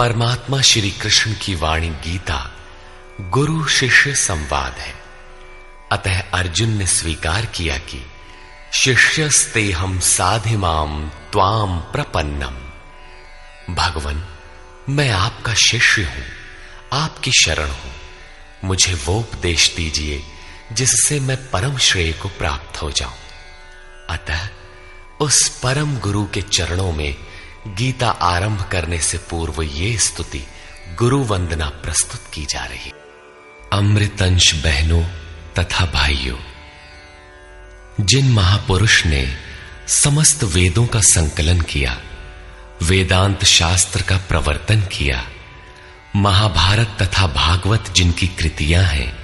परमात्मा श्री कृष्ण की वाणी गीता गुरु शिष्य संवाद है। अतः अर्जुन ने स्वीकार किया कि शिष्यस्तेहं साधिमाम त्वाम प्रपन्नम। भगवन, मैं आपका शिष्य हूं, आपकी शरण हूं। मुझे वो उपदेश दीजिए जिससे मैं परम श्रेय को प्राप्त हो जाऊं। अतः उस परम गुरु के चरणों में गीता आरंभ करने से पूर्व ये स्तुति गुरु वंदना प्रस्तुत की जा रही। अमृतंश बहनों तथा भाइयों, जिन महापुरुष ने समस्त वेदों का संकलन किया, वेदांत शास्त्र का प्रवर्तन किया, महाभारत तथा भागवत जिनकी कृतियां हैं,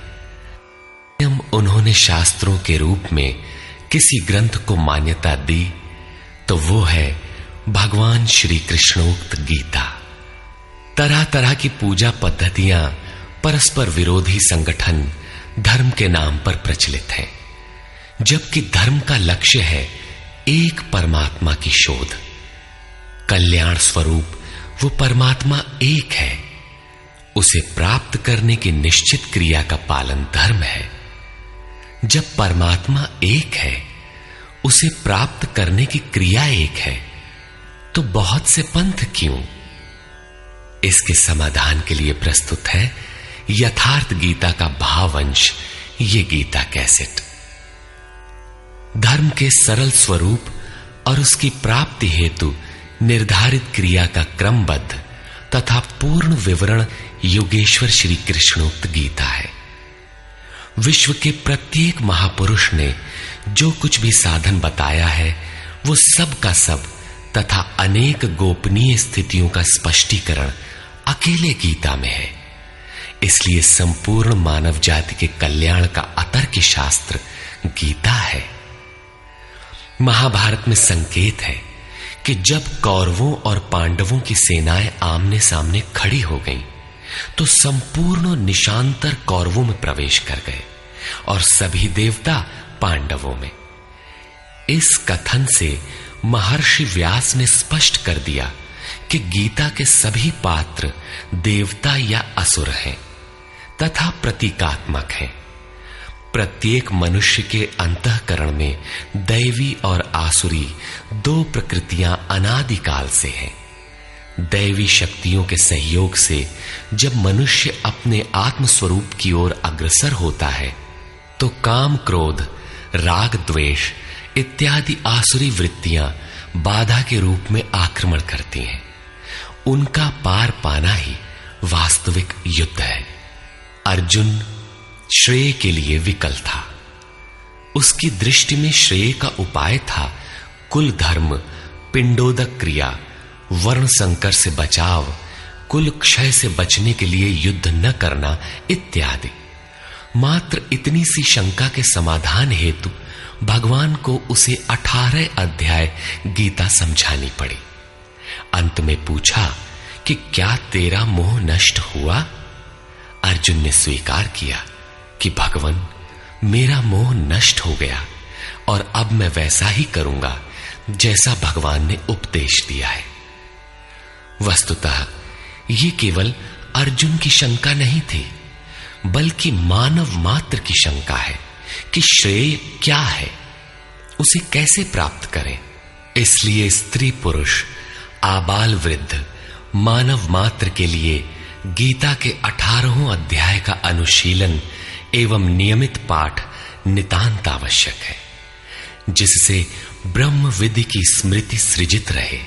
उन्होंने शास्त्रों के रूप में किसी ग्रंथ को मान्यता दी तो वो है भगवान श्री कृष्णोक्त गीता। तरह तरह की पूजा पद्धतियां, परस्पर विरोधी संगठन धर्म के नाम पर प्रचलित हैं, जबकि धर्म का लक्ष्य है एक परमात्मा की शोध। कल्याण स्वरूप वो परमात्मा एक है, उसे प्राप्त करने की निश्चित क्रिया का पालन धर्म है। जब परमात्मा एक है, उसे प्राप्त करने की क्रिया एक है, तो बहुत से पंथ क्यों? इसके समाधान के लिए प्रस्तुत है यथार्थ गीता का भावांश, ये गीता कैसेट। धर्म के सरल स्वरूप और उसकी प्राप्ति हेतु निर्धारित क्रिया का क्रमबद्ध तथा पूर्ण विवरण योगेश्वर श्री कृष्णोक्त गीता है। विश्व के प्रत्येक महापुरुष ने जो कुछ भी साधन बताया है, वो सब का सब तथा अनेक गोपनीय स्थितियों का स्पष्टीकरण अकेले गीता में है। इसलिए संपूर्ण मानव जाति के कल्याण का अतर्क शास्त्र गीता है। महाभारत में संकेत है कि जब कौरवों और पांडवों की सेनाएं आमने सामने खड़ी हो गईं, तो संपूर्ण निशांतर कौरवों में प्रवेश कर गए और सभी देवता पांडवों में। इस कथन से महर्षि व्यास ने स्पष्ट कर दिया कि गीता के सभी पात्र देवता या असुर हैं तथा प्रतीकात्मक हैं। प्रत्येक मनुष्य के अंतःकरण में दैवी और आसुरी दो प्रकृतियां अनादिकाल से हैं। दैवी शक्तियों के सहयोग से जब मनुष्य अपने आत्म स्वरूप की ओर अग्रसर होता है, तो काम, क्रोध, राग, द्वेष इत्यादि आसुरी वृत्तियां बाधा के रूप में आक्रमण करती हैं। उनका पार पाना ही वास्तविक युद्ध है। अर्जुन श्रेय के लिए विकल था। उसकी दृष्टि में श्रेय का उपाय था कुल धर्म, पिंडोदक क्रिया, वर्ण संकर से बचाव, कुल क्षय से बचने के लिए युद्ध न करना इत्यादि। मात्र इतनी सी शंका के समाधान हेतु भगवान को उसे 18 अध्याय गीता समझानी पड़ी। अंत में पूछा कि क्या तेरा मोह नष्ट हुआ? अर्जुन ने स्वीकार किया कि भगवन, मेरा मोह नष्ट हो गया और अब मैं वैसा ही करूंगा जैसा भगवान ने उपदेश दिया है। वस्तुतः ये केवल अर्जुन की शंका नहीं थी, बल्कि मानव मात्र की शंका है कि श्रेय क्या है, उसे कैसे प्राप्त करें। इसलिए स्त्री पुरुष, आबाल वृद्ध, मानव मात्र के लिए गीता के 18 अध्याय का अनुशीलन एवं नियमित पाठ नितांत आवश्यक है, जिससे ब्रह्म विधि की स्मृति सृजित रहे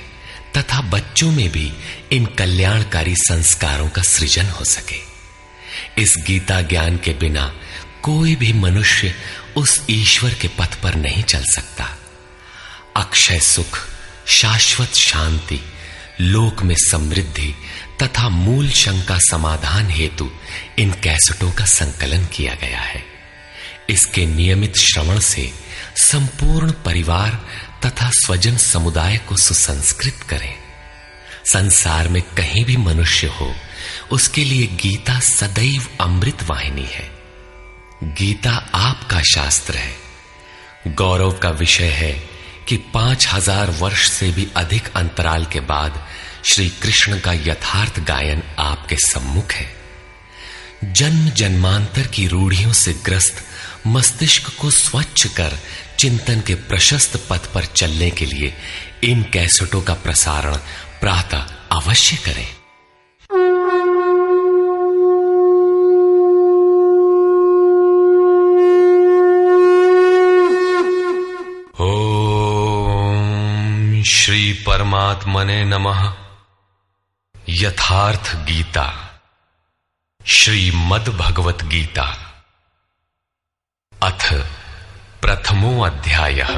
तथा बच्चों में भी इन कल्याणकारी संस्कारों का सृजन हो सके। इस गीता ज्ञान के बिना कोई भी मनुष्य उस ईश्वर के पथ पर नहीं चल सकता। अक्षय सुख, शाश्वत शांति, लोक में समृद्धि तथा मूल शंका समाधान हेतु इन कैसेटों का संकलन किया गया है। इसके नियमित श्रवण से संपूर्ण परिवार तथा स्वजन समुदाय को सुसंस्कृत करें। संसार में कहीं भी मनुष्य हो, उसके लिए गीता सदैव अमृत वाहिनी है। गीता आपका शास्त्र है। गौरव का विषय है कि 5000 वर्ष से भी अधिक अंतराल के बाद श्री कृष्ण का यथार्थ गायन आपके सम्मुख है। जन्म जन्मांतर की रूढ़ियों से ग्रस्त मस्तिष्क को स्वच्छ कर चिंतन के प्रशस्त पथ पर चलने के लिए इन कैसेटों का प्रसारण प्रातः अवश्य करें। ओम श्री परमात्मने नमः। यथार्थ गीता, श्रीमद् भगवत गीता, अथ प्रथमो अध्यायः।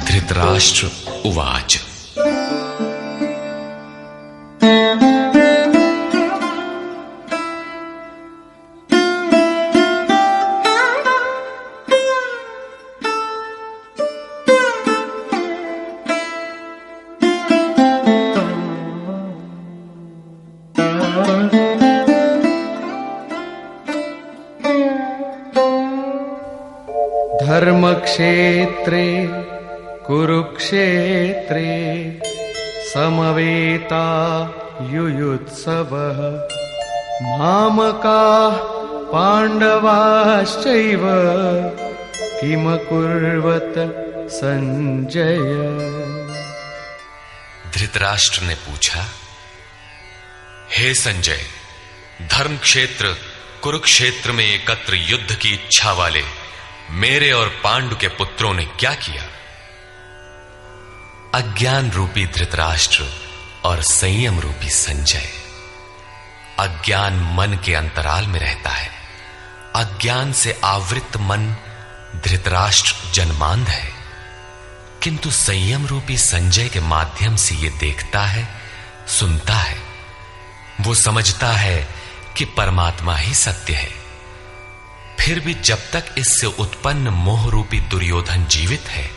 धृतराष्ट्र उवाच। धर्मक्षेत्रे कुरुक्षेत्रे समवेता युयुत्सवः मामकाः पाण्डवाश्चैव किमकुर्वत संजय। धृतराष्ट्र ने पूछा, हे संजय, धर्म क्षेत्र कुरुक्षेत्र में एकत्र युद्ध की इच्छा वाले मेरे और पांडु के पुत्रों ने क्या किया? अज्ञान रूपी धृतराष्ट्र और संयम रूपी संजय। अज्ञान मन के अंतराल में रहता है। अज्ञान से आवृत मन धृतराष्ट्र जन्मांध है, किंतु संयम रूपी संजय के माध्यम से यह देखता है, सुनता है। वो समझता है कि परमात्मा ही सत्य है। फिर भी जब तक इससे उत्पन्न मोह रूपी दुर्योधन जीवित है,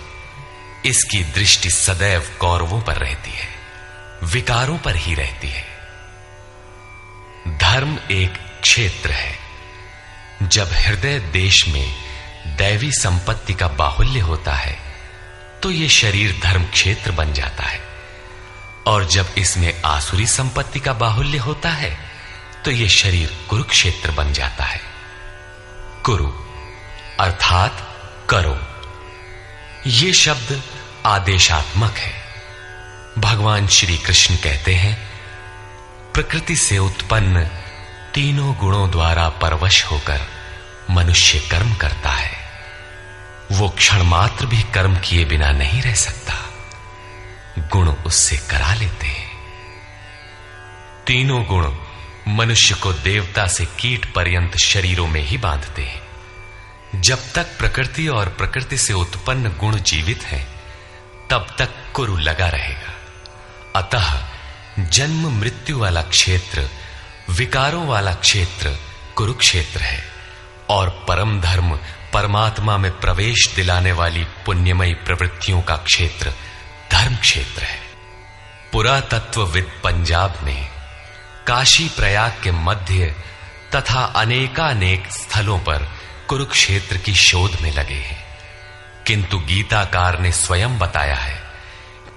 इसकी दृष्टि सदैव कौरवों पर रहती है, विकारों पर ही रहती है। धर्म एक क्षेत्र है। जब हृदय देश में दैवी संपत्ति का बाहुल्य होता है तो यह शरीर धर्म क्षेत्र बन जाता है, और जब इसमें आसुरी संपत्ति का बाहुल्य होता है तो यह शरीर कुरुक्षेत्र बन जाता है। कुरु अर्थात करो। ये शब्द आदेशात्मक है। भगवान श्री कृष्ण कहते हैं, प्रकृति से उत्पन्न तीनों गुणों द्वारा परवश होकर मनुष्य कर्म करता है। वो क्षण मात्र भी कर्म किए बिना नहीं रह सकता। गुण उससे करा लेते हैं। तीनों गुण मनुष्य को देवता से कीट पर्यंत शरीरों में ही बांधते हैं। जब तक प्रकृति और प्रकृति से उत्पन्न गुण जीवित हैं, तब तक कुरु लगा रहेगा। अतः जन्म मृत्यु वाला क्षेत्र, विकारों वाला क्षेत्र कुरुक्षेत्र है, और परम धर्म परमात्मा में प्रवेश दिलाने वाली पुण्यमयी प्रवृत्तियों का क्षेत्र धर्म क्षेत्र है। पुरातत्वविद पंजाब में काशी प्रयाग के मध्य तथा अनेकानेक स्थलों पर कुरुक्षेत्र की शोध में लगे हैं, किंतु गीताकार ने स्वयं बताया है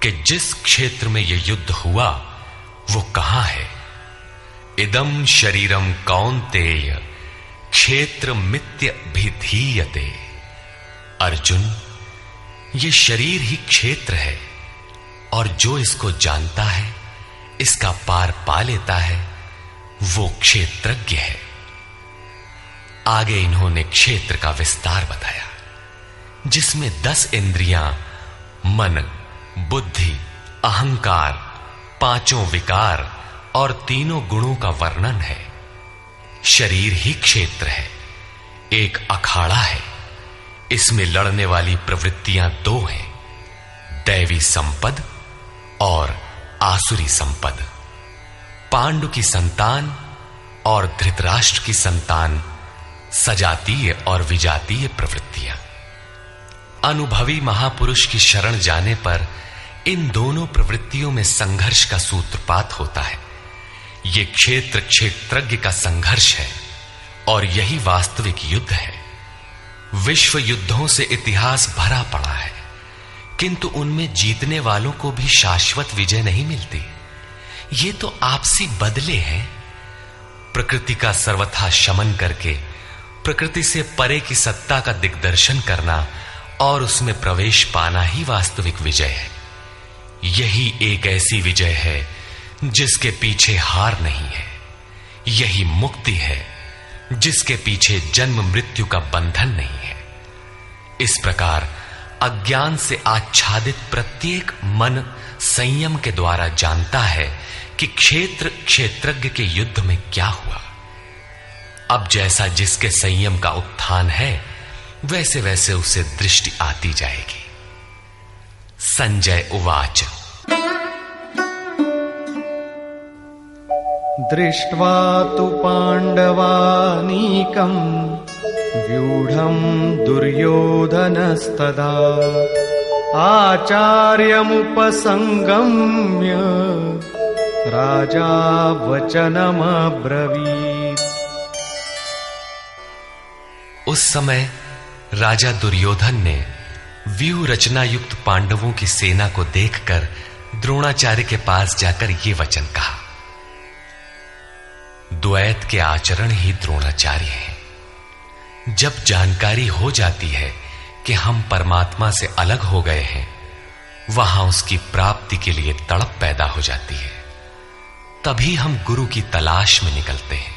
कि जिस क्षेत्र में यह युद्ध हुआ वो कहां है। इदम शरीरम कौन्तेय क्षेत्र मित्य भिधीयते। अर्जुन, ये शरीर ही क्षेत्र है, और जो इसको जानता है, इसका पार पा लेता है, वो क्षेत्रज्ञ है। आगे इन्होंने क्षेत्र का विस्तार बताया, जिसमें 10 इंद्रियां, मन, बुद्धि, अहंकार, 5 विकार और 3 गुणों का वर्णन है। शरीर ही क्षेत्र है, एक अखाड़ा है। इसमें लड़ने वाली प्रवृत्तियां 2 हैं, दैवी संपद और आसुरी संपद। पांडु की संतान और धृतराष्ट्र की संतान सजातीय और विजातीय प्रवृत्तियां। अनुभवी महापुरुष की शरण जाने पर इन दोनों प्रवृत्तियों में संघर्ष का सूत्रपात होता है। यह क्षेत्र क्षेत्रज्ञ का संघर्ष है और यही वास्तविक युद्ध है। विश्व युद्धों से इतिहास भरा पड़ा है, किंतु उनमें जीतने वालों को भी शाश्वत विजय नहीं मिलती। ये तो आपसी बदले हैं। प्रकृति का सर्वथा शमन करके प्रकृति से परे की सत्ता का दिग्दर्शन करना और उसमें प्रवेश पाना ही वास्तविक विजय है। यही एक ऐसी विजय है जिसके पीछे हार नहीं है। यही मुक्ति है जिसके पीछे जन्म मृत्यु का बंधन नहीं है। इस प्रकार अज्ञान से आच्छादित प्रत्येक मन संयम के द्वारा जानता है कि क्षेत्र क्षेत्रज्ञ के युद्ध में क्या हुआ। अब जैसा जिसके संयम का उत्थान है, वैसे वैसे उसे दृष्टि आती जाएगी। संजय उवाच। दृष्ट्वा तु पाण्डवानीकम् व्यूढम् दुर्योधनस्तदा आचार्यमुपसंगम्य राजा वचनमब्रवीत्। उस समय राजा दुर्योधन ने व्यूह रचना युक्त पांडवों की सेना को देखकर द्रोणाचार्य के पास जाकर ये वचन कहा। द्वैत के आचरण ही द्रोणाचार्य हैं। जब जानकारी हो जाती है कि हम परमात्मा से अलग हो गए हैं, वहां उसकी प्राप्ति के लिए तड़प पैदा हो जाती है। तभी हम गुरु की तलाश में निकलते हैं।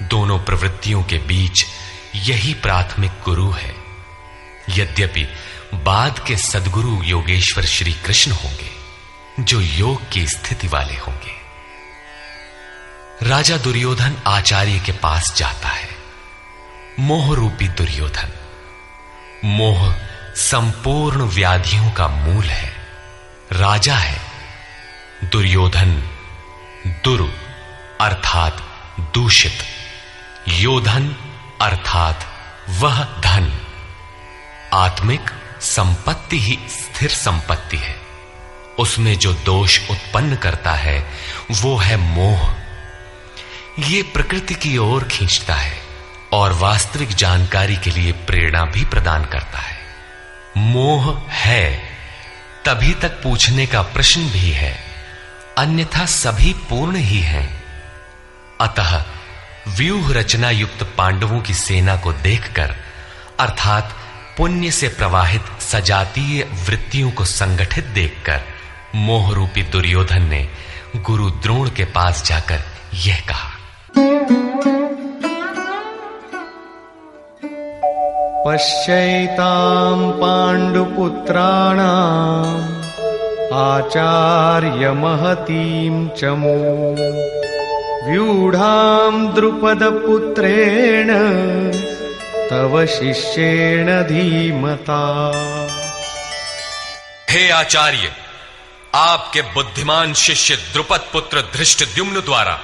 दोनों प्रवृत्तियों के बीच यही प्राथमिक गुरु है। यद्यपि बाद के सद्गुरु योगेश्वर श्री कृष्ण होंगे, जो योग की स्थिति वाले होंगे। राजा दुर्योधन आचार्य के पास जाता है। मोह रूपी दुर्योधन। मोह संपूर्ण व्याधियों का मूल है। राजा है। दुर्योधन दुरु अर्थात दूषित, योधन अर्थात वह धन। आत्मिक संपत्ति ही स्थिर संपत्ति है। उसमें जो दोष उत्पन्न करता है वो है मोह। ये प्रकृति की ओर खींचता है और वास्तविक जानकारी के लिए प्रेरणा भी प्रदान करता है। मोह है तभी तक पूछने का प्रश्न भी है, अन्यथा सभी पूर्ण ही हैं। अतः व्यूह रचना युक्त पांडवों की सेना को देखकर, अर्थात पुण्य से प्रवाहित सजातीय वृत्तियों को संगठित देखकर, मोह रूपी दुर्योधन ने गुरु द्रोण के पास जाकर यह कहा। पश्यैतां पाण्डुपुत्राणाम् आचार्य महतीं चमू व्यूढां द्रुपदपुत्रेण तव शिष्येण धीमता। हे आचार्य, आपके बुद्धिमान शिष्य द्रुपद पुत्र धृष्टद्युम्न द्वारा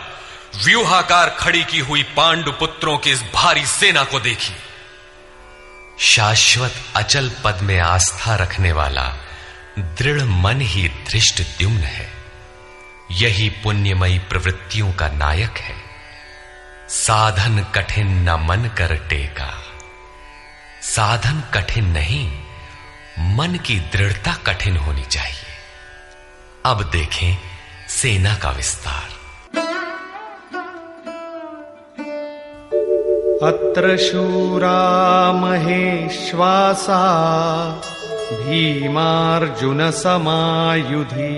व्यूहाकार खड़ी की हुई पांडु पुत्रों की इस भारी सेना को देखिए। शाश्वत अचल पद में आस्था रखने वाला दृढ़ मन ही धृष्टद्युम्न है। यही पुण्यमयी प्रवृत्तियों का नायक है। साधन कठिन न मन कर टेका। साधन कठिन नहीं, मन की दृढ़ता कठिन होनी चाहिए। अब देखें सेना का विस्तार। अत्र शूरा महेश्वासा भीमार्जुन समायुधि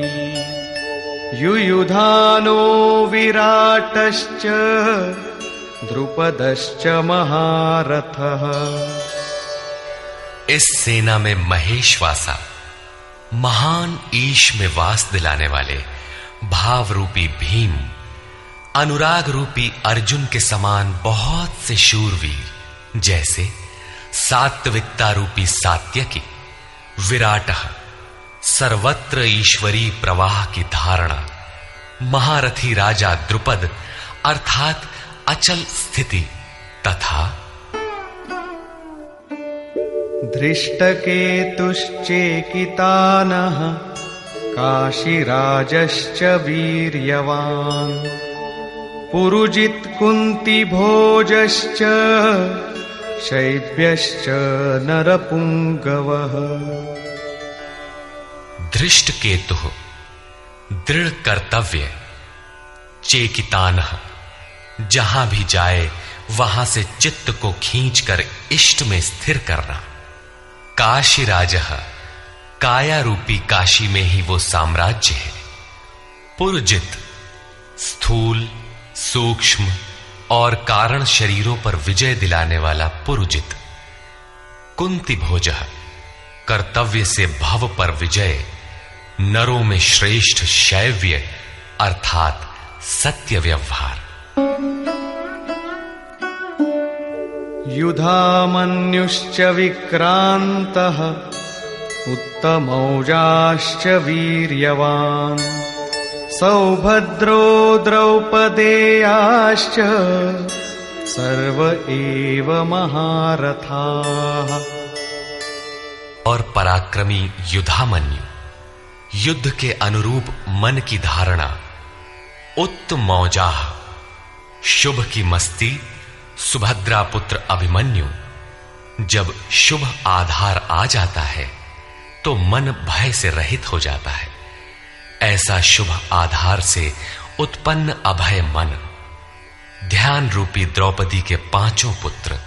युयुधानो विराटश्च द्रुपदश्च महारथः। इस सेना में महेश्वासा, महान ईश में वास दिलाने वाले भाव रूपी भीम, अनुराग रूपी अर्जुन के समान बहुत से शूरवीर, जैसे सात्विकता रूपी सात्यकी, विराट सर्वत्र ईश्वरी प्रवाह की धारणा, महारथी राजा द्रुपद अर्थात अचल स्थिति, तथा धृष्टकेतुश्चेकितानः काशीराजश्च वीर्यवान् पुरुजित् कुन्तिभोजश्च शैब्यश्च नरपुंगवः। धृष्टकेतुः दृढ़ कर्तव्य, चेकितानः जहां भी जाए वहां से चित्त को खींचकर इष्ट में स्थिर करना, काशीराजः काया रूपी काशी में ही वो साम्राज्य है, पुरजित स्थूल सूक्ष्म और कारण शरीरों पर विजय दिलाने वाला पुरुजित, कुंती भोजः कर्तव्य से भव पर विजय, नरों में श्रेष्ठ शैव्य अर्थात सत्य व्यवहार। युधामन्युश्च विक्रान्तः उत्तमौजाश्च वीर्यवान् सौभद्रो द्रौपदेयाश्च सर्व एव महारथाः। और पराक्रमी युधामन्यु, युद्ध के अनुरूप मन की धारणा, उत्तमौजाः शुभ की मस्ती, सुभद्रा पुत्र अभिमन्यु। जब शुभ आधार आ जाता है तो मन भय से रहित हो जाता है। ऐसा शुभ आधार से उत्पन्न अभय मन, ध्यान रूपी द्रौपदी के पांचों पुत्र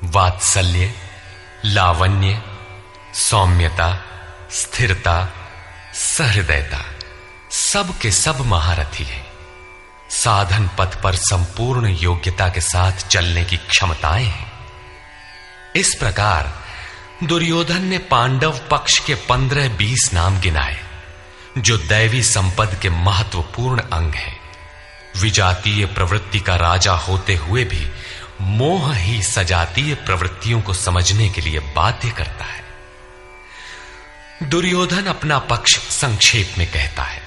वात्सल्य, लावण्य, सौम्यता, स्थिरता, सहृदयता, सब के सब महारथी हैं। साधन पथ पर संपूर्ण योग्यता के साथ चलने की क्षमताएं हैं। इस प्रकार दुर्योधन ने पांडव पक्ष के 15-20 नाम गिनाए जो दैवी संपद के महत्वपूर्ण अंग हैं। विजातीय प्रवृत्ति का राजा होते हुए भी मोह ही सजातीय प्रवृत्तियों को समझने के लिए बाध्य करता है। दुर्योधन अपना पक्ष संक्षेप में कहता है,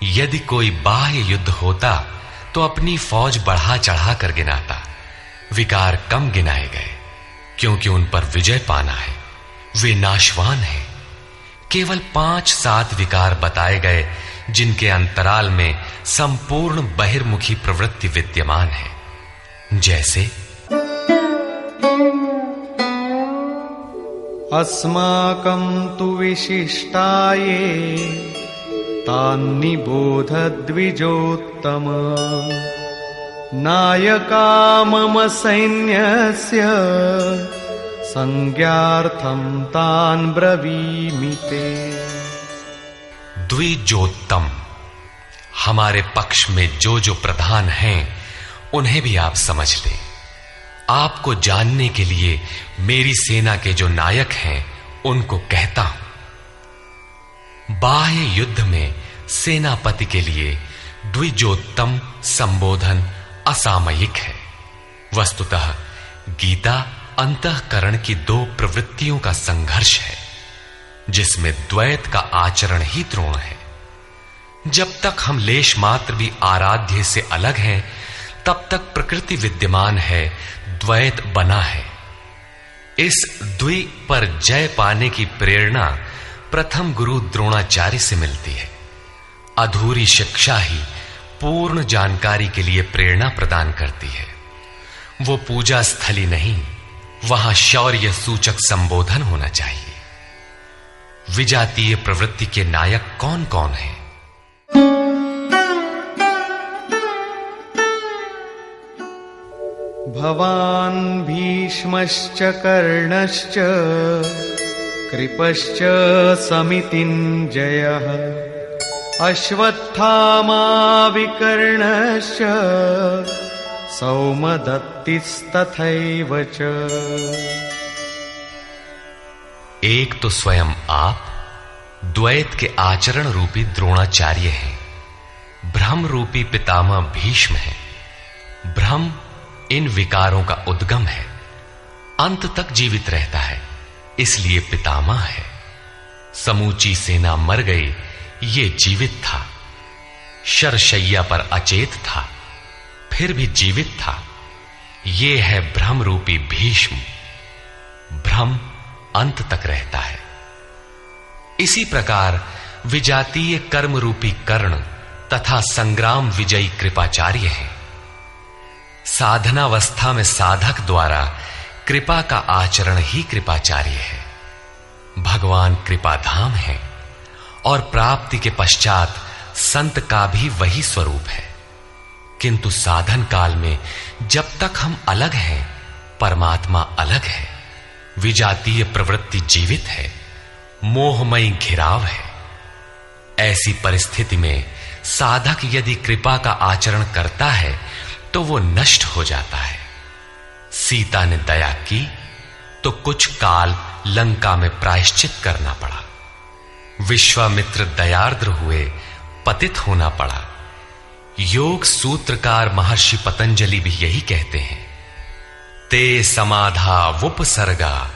यदि कोई बाह्य युद्ध होता तो अपनी फौज बढ़ा चढ़ा कर गिनाता, विकार कम गिनाए गए क्योंकि उन पर विजय पाना है, वे नाशवान हैं। केवल 5-7 विकार बताए गए जिनके अंतराल में संपूर्ण बहिर्मुखी प्रवृत्ति विद्यमान है, जैसे अस्माकं तु विशिष्टाये तान्निबोध द्विजोत्तम नायका मम सैन्यस्य संज्ञार्थं तान् ब्रवीमि ते। द्विजोत्तम, हमारे पक्ष में जो जो प्रधान हैं उन्हें भी आप समझ लें। आपको जानने के लिए मेरी सेना के जो नायक हैं उनको कहता हूं। बाह्य युद्ध में सेनापति के लिए द्विजोत्तम संबोधन असामयिक है। वस्तुतः गीता अंतःकरण की 2 प्रवृत्तियों का संघर्ष है जिसमें द्वैत का आचरण ही द्रोण है। जब तक हम लेश मात्र भी आराध्य से अलग हैं तब तक प्रकृति विद्यमान है, द्वैत बना है। इस द्वि पर जय पाने की प्रेरणा प्रथम गुरु द्रोणाचार्य से मिलती है। अधूरी शिक्षा ही पूर्ण जानकारी के लिए प्रेरणा प्रदान करती है। वो पूजा स्थली नहीं, वहां शौर्य सूचक संबोधन होना चाहिए। विजातीय प्रवृत्ति के नायक कौन कौन हैं? भवान् भीष्मश्च कर्णश्च कृपश्च समितिञ्जयः अश्वत्थामा विकर्णश्च सौमदत्तिस्तथैव च। एक तो स्वयं आप द्वैत के आचरण रूपी द्रोणाचार्य हैं, भ्रम रूपी पितामह भीष्म है। भ्रम इन विकारों का उद्गम है, अंत तक जीवित रहता है, इसलिए पितामह है। समूची सेना मर गई, ये जीवित था। शरशैया पर अचेत था, फिर भी जीवित था। ये है भ्रम रूपी भीष्म। भ्रम अंत तक रहता है। इसी प्रकार विजातीय कर्म रूपी कर्ण तथा संग्राम विजयी कृपाचार्य हैं। साधनावस्था में साधक द्वारा कृपा का आचरण ही कृपाचार्य है। भगवान कृपाधाम है और प्राप्ति के पश्चात संत का भी वही स्वरूप है। किंतु साधन काल में जब तक हम अलग हैं, परमात्मा अलग है। विजातीय प्रवृत्ति जीवित है, मोहमयी घिराव है। ऐसी परिस्थिति में साधक यदि कृपा का आचरण करता है तो वो नष्ट हो जाता है। सीता ने दया की तो कुछ काल लंका में प्रायश्चित करना पड़ा। विश्वामित्र दयार्द्र हुए, पतित होना पड़ा। योग सूत्रकार महर्षि पतंजलि भी यही कहते हैं, ते समाधा वुपसर्गा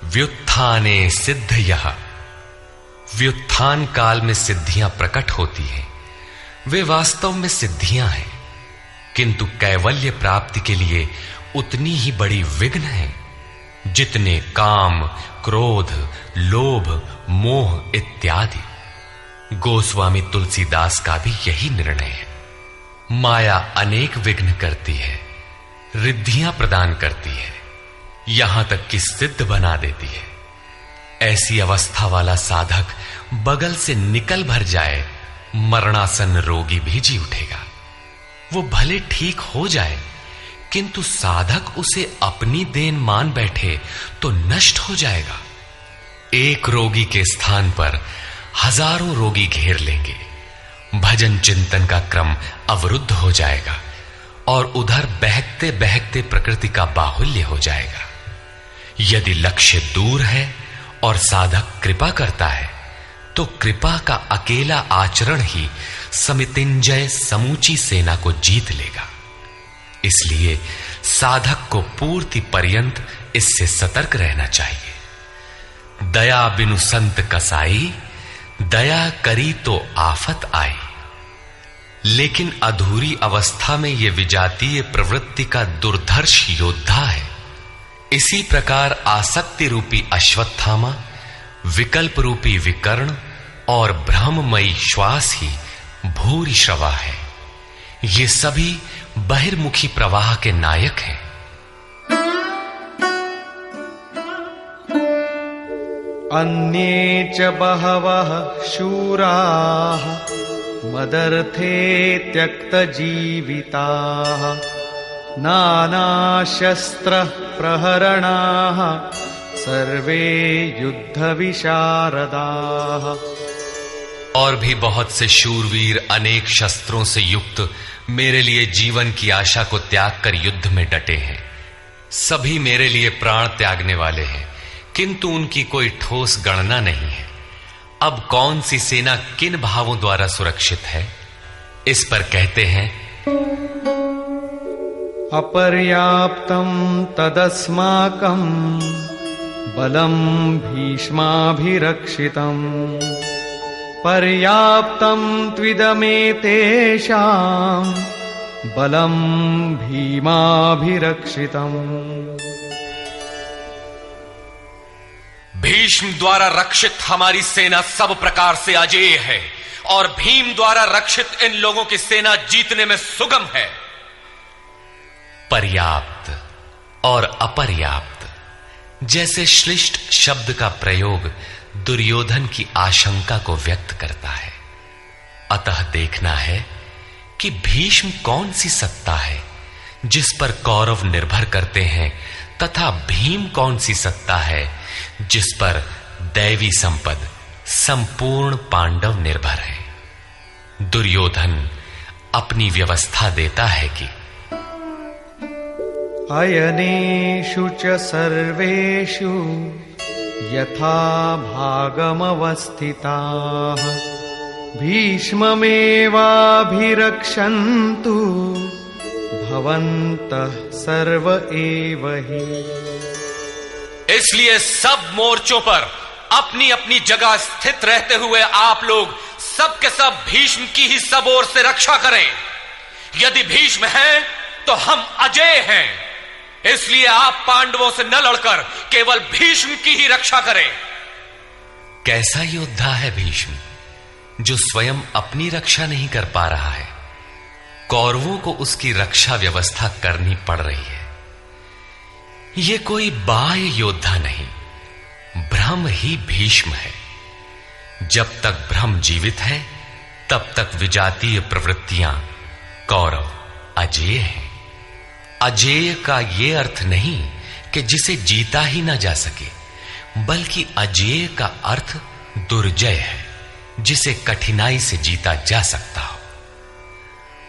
व्युत्थाने सिद्धयः। व्युत्थान काल में सिद्धियां प्रकट होती हैं, वे वास्तव में सिद्धियां हैं, किंतु कैवल्य प्राप्ति के लिए उतनी ही बड़ी विघ्न है जितने काम, क्रोध, लोभ, मोह इत्यादि। गोस्वामी तुलसीदास का भी यही निर्णय है। माया अनेक विघ्न करती है, रिद्धियां प्रदान करती है, यहां तक कि सिद्ध बना देती है। ऐसी अवस्था वाला साधक बगल से निकल भर जाए, मरणासन रोगी भी जी उठेगा। वो भले ठीक हो जाए, किंतु साधक उसे अपनी देन मान बैठे तो नष्ट हो जाएगा। एक रोगी के स्थान पर हजारों रोगी घेर लेंगे। भजन चिंतन का क्रम अवरुद्ध हो जाएगा और उधर बहकते बहकते प्रकृति का बाहुल्य हो जाएगा। यदि लक्ष्य दूर है और साधक कृपा करता है तो कृपा का अकेला आचरण ही समितिंजय समूची सेना को जीत लेगा। इसलिए साधक को पूर्ति पर्यंत इससे सतर्क रहना चाहिए। दया बिनु संत कसाई, दया करी तो आफत आई। लेकिन अधूरी अवस्था में यह विजातीय प्रवृत्ति का दुर्धर्ष योद्धा है। इसी प्रकार आसक्ति रूपी अश्वत्थामा, विकल्प रूपी विकर्ण और भ्रममयी श्वास ही भूरि श्रवा है। ये सभी बहिर्मुखी प्रवाह के नायक हैं। अन्ये च बहवः शूराः मदर्थे त्यक्तजीविताः नानाशस्त्र प्रहरणाः सर्वे युद्धविशारदाः। और भी बहुत से शूरवीर अनेक शस्त्रों से युक्त मेरे लिए जीवन की आशा को त्याग कर युद्ध में डटे हैं। सभी मेरे लिए प्राण त्यागने वाले हैं, किंतु उनकी कोई ठोस गणना नहीं है। अब कौन सी सेना किन भावों द्वारा सुरक्षित है, इस पर कहते हैं, अपर्याप्तं तदस्माकं बलं भीष्माभिरक्षितं पर्याप्तं त्विदमेतेषां बलं भीमाभिरक्षितम्। भीष्म द्वारा रक्षित हमारी सेना सब प्रकार से अजेय है और भीम द्वारा रक्षित इन लोगों की सेना जीतने में सुगम है। पर्याप्त और अपर्याप्त जैसे श्लिष्ट शब्द का प्रयोग दुर्योधन की आशंका को व्यक्त करता है। अतः देखना है कि भीष्म कौन सी सत्ता है जिस पर कौरव निर्भर करते हैं, तथा भीम कौन सी सत्ता है जिस पर दैवी संपद संपूर्ण पांडव निर्भर है। दुर्योधन अपनी व्यवस्था देता है कि अयनेषु च सर्वेषु यथा भागमवस्थिताः भीष्ममेवाभिरक्षन्तु भवन्तः सर्व एव हि। इसलिए सब मोर्चों पर अपनी अपनी जगह स्थित रहते हुए आप लोग सब के सब भीष्म की ही सब ओर से रक्षा करें। यदि भीष्म हैं तो हम अजेय हैं, इसलिए आप पांडवों से न लड़कर केवल भीष्म की ही रक्षा करें। कैसा योद्धा है भीष्म, जो स्वयं अपनी रक्षा नहीं कर पा रहा है, कौरवों को उसकी रक्षा व्यवस्था करनी पड़ रही है। यह कोई बाह्य योद्धा नहीं, ब्रह्म ही भीष्म है। जब तक ब्रह्म जीवित है तब तक विजातीय प्रवृत्तियां कौरव अजेय हैं। अजेय का यह अर्थ नहीं कि जिसे जीता ही ना जा सके, बल्कि अजेय का अर्थ दुर्जय है, जिसे कठिनाई से जीता जा सकता हो।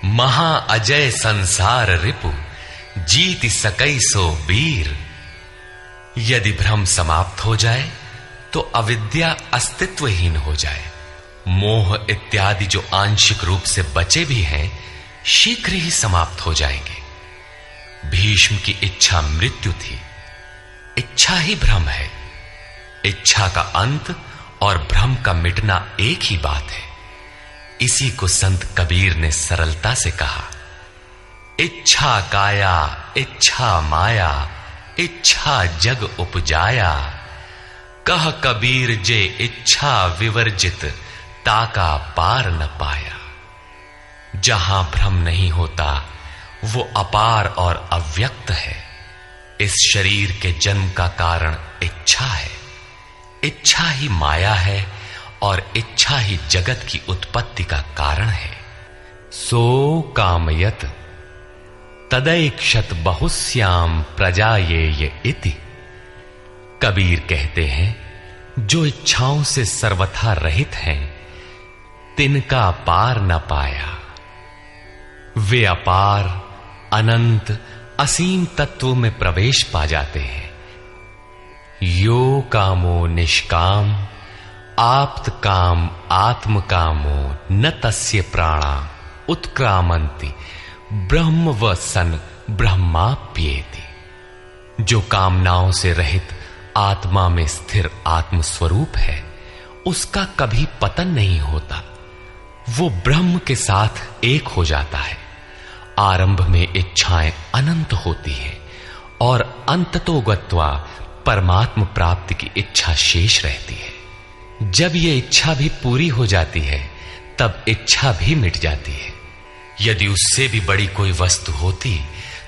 महाअजय संसार रिपु जीति सकई सो वीर। यदि भ्रम समाप्त हो जाए तो अविद्या अस्तित्वहीन हो जाए। मोह इत्यादि जो आंशिक रूप से बचे भी हैं, शीघ्र ही समाप्त हो जाएंगे। भीष्म की इच्छा मृत्यु थी। इच्छा ही भ्रम है। इच्छा का अंत और भ्रम का मिटना एक ही बात है। इसी को संत कबीर ने सरलता से कहा, इच्छा काया इच्छा माया इच्छा जग उपजाया। कह कबीर जे इच्छा विवर्जित ताका पार न पाया। जहां भ्रम नहीं होता वो अपार और अव्यक्त है। इस शरीर के जन्म का कारण इच्छा है। इच्छा ही माया है और इच्छा ही जगत की उत्पत्ति का कारण है। सो कामयत तदैक्षत बहुश्याम प्रजायेय इति। कबीर कहते हैं, जो इच्छाओं से सर्वथा रहित हैं, तिनका पार न पाया। वे अपार अनंत असीम तत्व में प्रवेश पा जाते हैं। यो कामो निष्काम आप्त काम आत्म कामो न तस्य प्राणा उत्क्रामंति ब्रह्म व सन ब्रह्माप्येति। जो कामनाओं से रहित आत्मा में स्थिर आत्म स्वरूप है, उसका कभी पतन नहीं होता। वो ब्रह्म के साथ एक हो जाता है। आरंभ में इच्छाएं अनंत होती हैं और अंततो गत्वा परमात्म प्राप्ति की इच्छा शेष रहती है। जब ये इच्छा भी पूरी हो जाती है, तब इच्छा भी मिट जाती है। यदि उससे भी बड़ी कोई वस्तु होती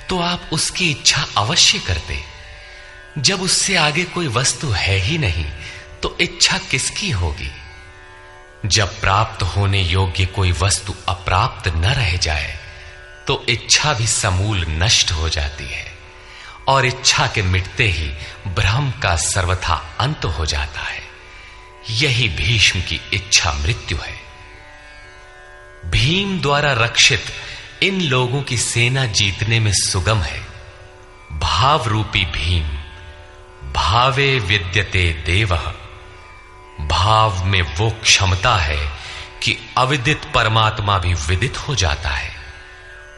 तो आप उसकी इच्छा अवश्य करते। जब उससे आगे कोई वस्तु है ही नहीं तो इच्छा किसकी होगी? जब प्राप्त होने योग्य कोई वस्तु अप्राप्त न रह जाए तो इच्छा भी समूल नष्ट हो जाती है और इच्छा के मिटते ही भ्रम का सर्वथा अंत हो जाता है। यही भीष्म की इच्छा मृत्यु है। भीम द्वारा रक्षित इन लोगों की सेना जीतने में सुगम है। भाव रूपी भीम भावे विद्यते देवः। भाव में वो क्षमता है कि अविदित परमात्मा भी विदित हो जाता है।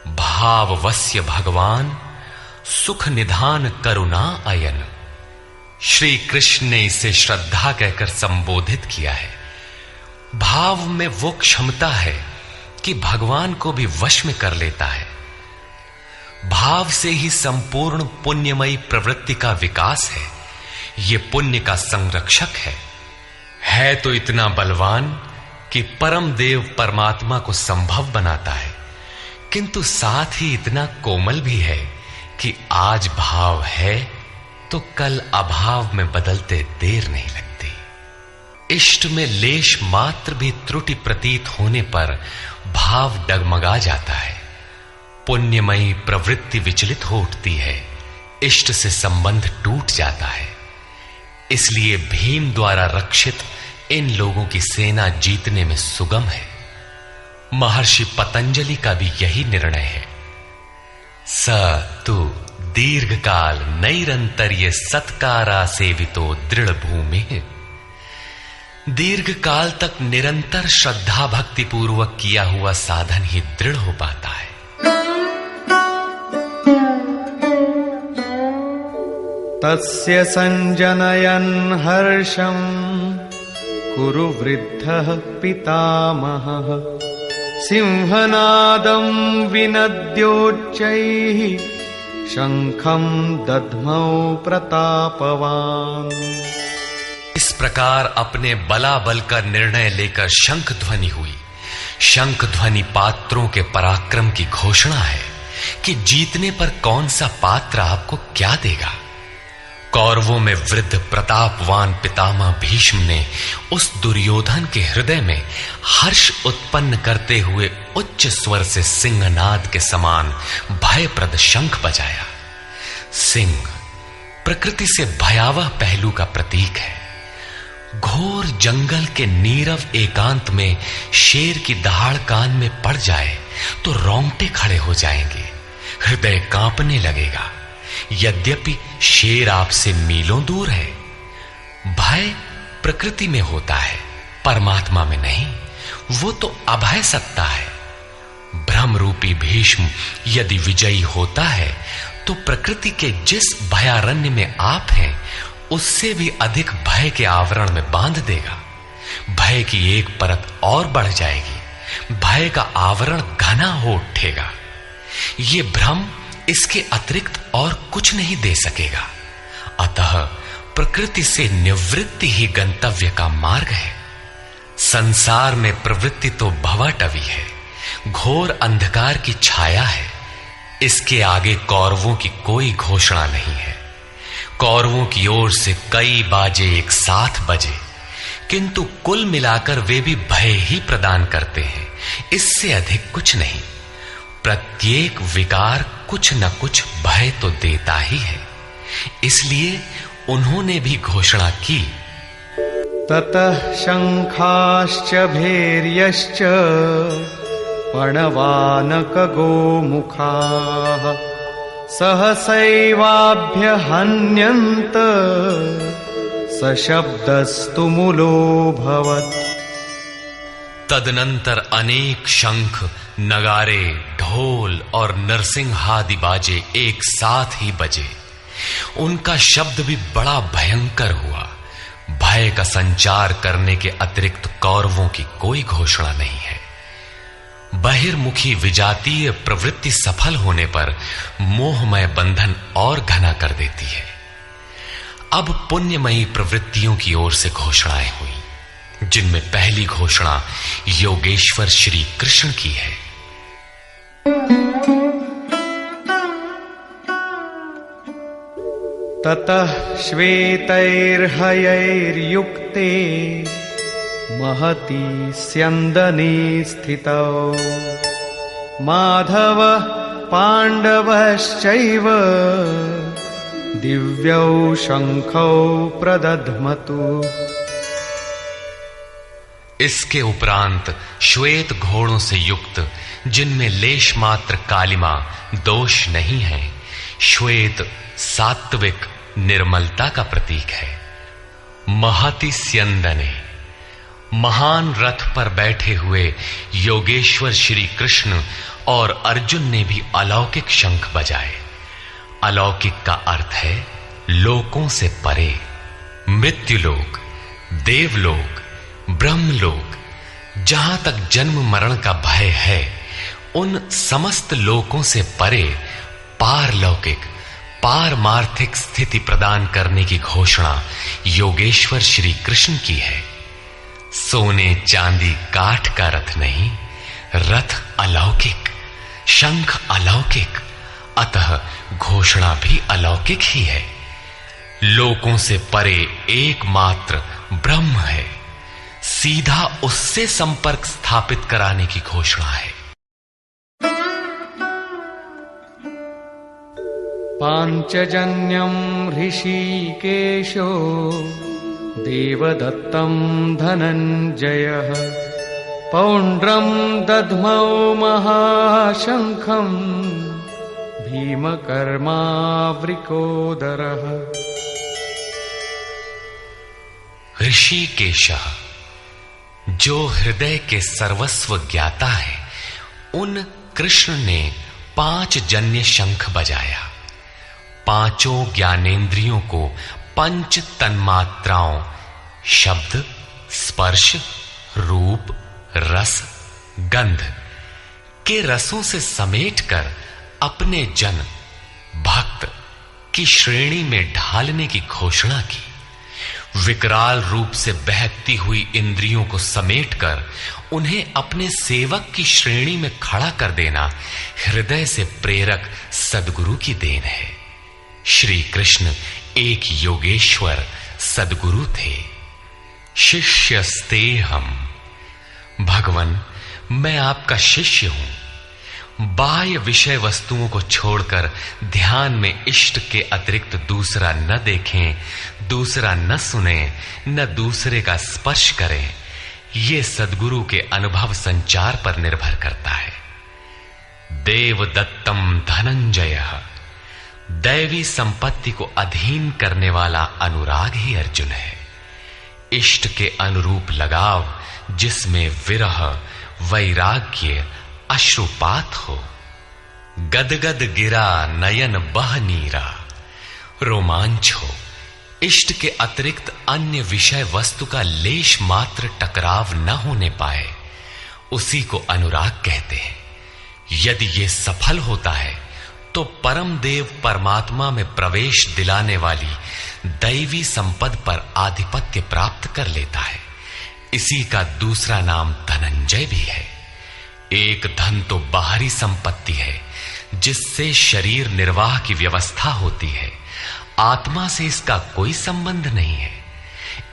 भाववस्य भगवान सुख निधान करुणा अयन। श्री कृष्ण ने इसे श्रद्धा कहकर संबोधित किया है। भाव में वो क्षमता है कि भगवान को भी वश में कर लेता है। भाव से ही संपूर्ण पुण्यमयी प्रवृत्ति का विकास है। ये पुण्य का संरक्षक है तो इतना बलवान कि परम देव परमात्मा को संभव बनाता है, किंतु साथ ही इतना कोमल भी है कि आज भाव है तो कल अभाव में बदलते देर नहीं लगती। इष्ट में लेश मात्र भी त्रुटि प्रतीत होने पर भाव डगमगा जाता है। पुण्यमयी प्रवृत्ति विचलित हो उठती है। इष्ट से संबंध टूट जाता है। इसलिए भीम द्वारा रक्षित इन लोगों की सेना जीतने में सुगम है। महर्षि पतंजलि का भी यही निर्णय है। स तु दीर्घकाल नैरंतर्य सत्कारा सेवितो दृढ़ भूमि। दीर्घ काल तक निरंतर श्रद्धा भक्ति पूर्वक किया हुआ साधन ही दृढ़ हो पाता है। तस्य संजनयन् हर्षं कुरु वृद्धः पितामहः। सिंहनादं विनद्योच्चैः शंखं दध्मौ प्रतापवान। इस प्रकार अपने बलाबल का निर्णय लेकर शंख ध्वनि हुई। शंख ध्वनि पात्रों के पराक्रम की घोषणा है कि जीतने पर कौन सा पात्र आपको क्या देगा। कौरवों में वृद्ध प्रतापवान पितामह भीष्म ने उस दुर्योधन के हृदय में हर्ष उत्पन्न करते हुए उच्च स्वर से सिंहनाद के समान भयप्रद शंख बजाया। सिंह प्रकृति से भयावह पहलू का प्रतीक है। घोर जंगल के नीरव एकांत में शेर की दहाड़ कान में पड़ जाए तो रोंगटे खड़े हो जाएंगे, हृदय कांपने लगेगा। यद्यपि शेर आपसे मीलों दूर है। भय प्रकृति में होता है, परमात्मा में नहीं। वो तो अभय सत्ता है। ब्रह्म रूपी भीष्म यदि विजयी होता है तो प्रकृति के जिस भयारण्य में आप हैं उससे भी अधिक भय के आवरण में बांध देगा। भय की एक परत और बढ़ जाएगी, भय का आवरण घना हो उठेगा। ये भ्रम इसके अतिरिक्त और कुछ नहीं दे सकेगा। अतः प्रकृति से निवृत्ति ही गंतव्य का मार्ग है। संसार में प्रवृत्ति तो भवाटवी है, घोर अंधकार की छाया है। इसके आगे कौरवों की कोई घोषणा नहीं है। कौरवों की ओर से कई बाजे एक साथ बजे, किंतु कुल मिलाकर वे भी भय ही प्रदान करते हैं, इससे अधिक कुछ नहीं। प्रत्येक विकार कुछ न कुछ भय तो देता ही है। इसलिए उन्होंने भी घोषणा की, ततः शंखाश्च भैर्यश्च पणवानक गोमुखाः सहसैवाभ्यहन्यन्त सशब्दस्तु मूलोऽभवत्। तदनंतर अनेक शंख, नगारे, ढोल और नरसिंहादि बाजे एक साथ ही बजे। उनका शब्द भी बड़ा भयंकर हुआ। भय का संचार करने के अतिरिक्त कौरवों की कोई घोषणा नहीं है। बहिर्मुखी विजातीय प्रवृत्ति सफल होने पर मोहमय बंधन और घना कर देती है। अब पुण्यमयी प्रवृत्तियों की ओर से घोषणाएं हुई, जिनमें पहली घोषणा योगेश्वर श्री कृष्ण की है। ततः श्वेतैर्हयैर्युक्ते महती स्यन्दने स्थितौ माधव पांडवश्चैव दिव्यौ शंखौ प्रदध्मतु। इसके उपरांत श्वेत घोड़ों से युक्त, जिनमें लेश मात्र कालिमा दोष नहीं है, श्वेत सात्विक निर्मलता का प्रतीक है। महति स्यन्दने, महान रथ पर बैठे हुए योगेश्वर श्री कृष्ण और अर्जुन ने भी अलौकिक शंख बजाए। अलौकिक का अर्थ है लोकों से परे। मृत्युलोक, देवलोक, ब्रह्मलोक, जहां तक जन्म मरण का भय है, उन समस्त लोकों से परे पारलौकिक, पारमार्थिक स्थिति प्रदान करने की घोषणा योगेश्वर श्री कृष्ण की है। सोने चांदी काठ का रथ नहीं, रथ अलौकिक, शंख अलौकिक, अतः घोषणा भी अलौकिक ही है। लोकों से परे एकमात्र ब्रह्म है, सीधा उससे संपर्क स्थापित कराने की घोषणा है। पांचजन्यम ऋषिकेशो देवदत्तं धनंजयः पौंड्रं दध्मौ महाशंखं भीमकर्मावृकोदरः। ऋषिकेशः, जो हृदय के सर्वस्व ज्ञाता है, उन कृष्ण ने 5 जन्य शंख बजाया। पांचों ज्ञानेंद्रियों को पंच तन्मात्राओं शब्द, स्पर्श, रूप, रस, गंध के रसों से समेटकर अपने जन भक्त की श्रेणी में ढालने की घोषणा की। विकराल रूप से बहकती हुई इंद्रियों को समेटकर उन्हें अपने सेवक की श्रेणी में खड़ा कर देना हृदय से प्रेरक सद्गुरु की देन है। श्री कृष्ण एक योगेश्वर सद्गुरु थे। शिष्यस्ते हम, भगवन मैं आपका शिष्य हूं। बाह्य विषय वस्तुओं को छोड़कर ध्यान में इष्ट के अतिरिक्त दूसरा न देखें, दूसरा न सुने, न दूसरे का स्पर्श करें। यह सद्गुरु के अनुभव संचार पर निर्भर करता है। देवदत्तम धनंजय, दैवी संपत्ति को अधीन करने वाला अनुराग ही अर्जुन है। इष्ट के अनुरूप लगाव जिसमें विरह, वैराग्य, अश्रुपात हो। गदगद गिरा नयन बह नीरा, रोमांच हो। इष्ट के अतिरिक्त अन्य विषय वस्तु का लेश मात्र टकराव न होने पाए, उसी को अनुराग कहते हैं। यदि यह सफल होता है तो परम देव परमात्मा में प्रवेश दिलाने वाली दैवी संपद पर आधिपत्य प्राप्त कर लेता है। इसी का दूसरा नाम धनंजय भी है। एक धन तो बाहरी संपत्ति है जिससे शरीर निर्वाह की व्यवस्था होती है। आत्मा से इसका कोई संबंध नहीं है।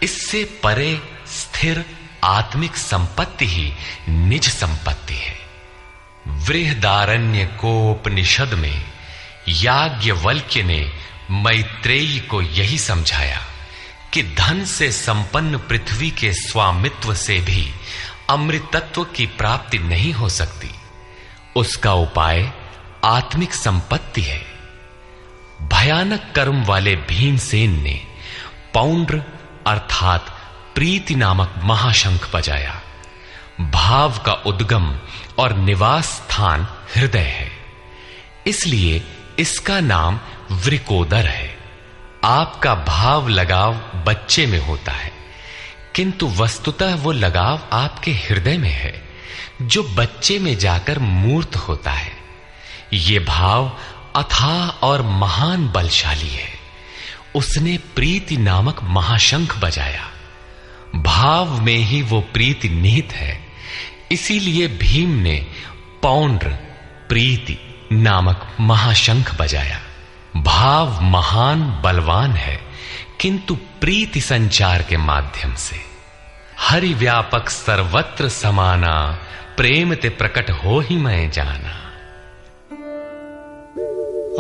इससे परे स्थिर आत्मिक संपत्ति ही निज संपत्ति है। बृहदारण्य कोपनिषद में याज्ञवल्क्य ने मैत्रेयी को यही समझाया कि धन से संपन्न पृथ्वी के स्वामित्व से भी अमृतत्व की प्राप्ति नहीं हो सकती। उसका उपाय आत्मिक संपत्ति है। भयानक कर्म वाले भीमसेन ने पौंड्र अर्थात प्रीति नामक महाशंख बजाया। भाव का उद्गम और निवास स्थान हृदय है, इसलिए इसका नाम वृकोदर है। आपका भाव लगाव बच्चे में होता है, किंतु वस्तुतः वो लगाव आपके हृदय में है जो बच्चे में जाकर मूर्त होता है। ये भाव अथाह और महान बलशाली है। उसने प्रीति नामक महाशंख बजाया। भाव में ही वो प्रीति निहित है, इसीलिए भीम ने पौंड्र प्रीति नामक महाशंख बजाया। भाव महान बलवान है, किंतु प्रीति संचार के माध्यम से। हरि व्यापक सर्वत्र समाना, प्रेम ते प्रकट हो ही मैं जाना।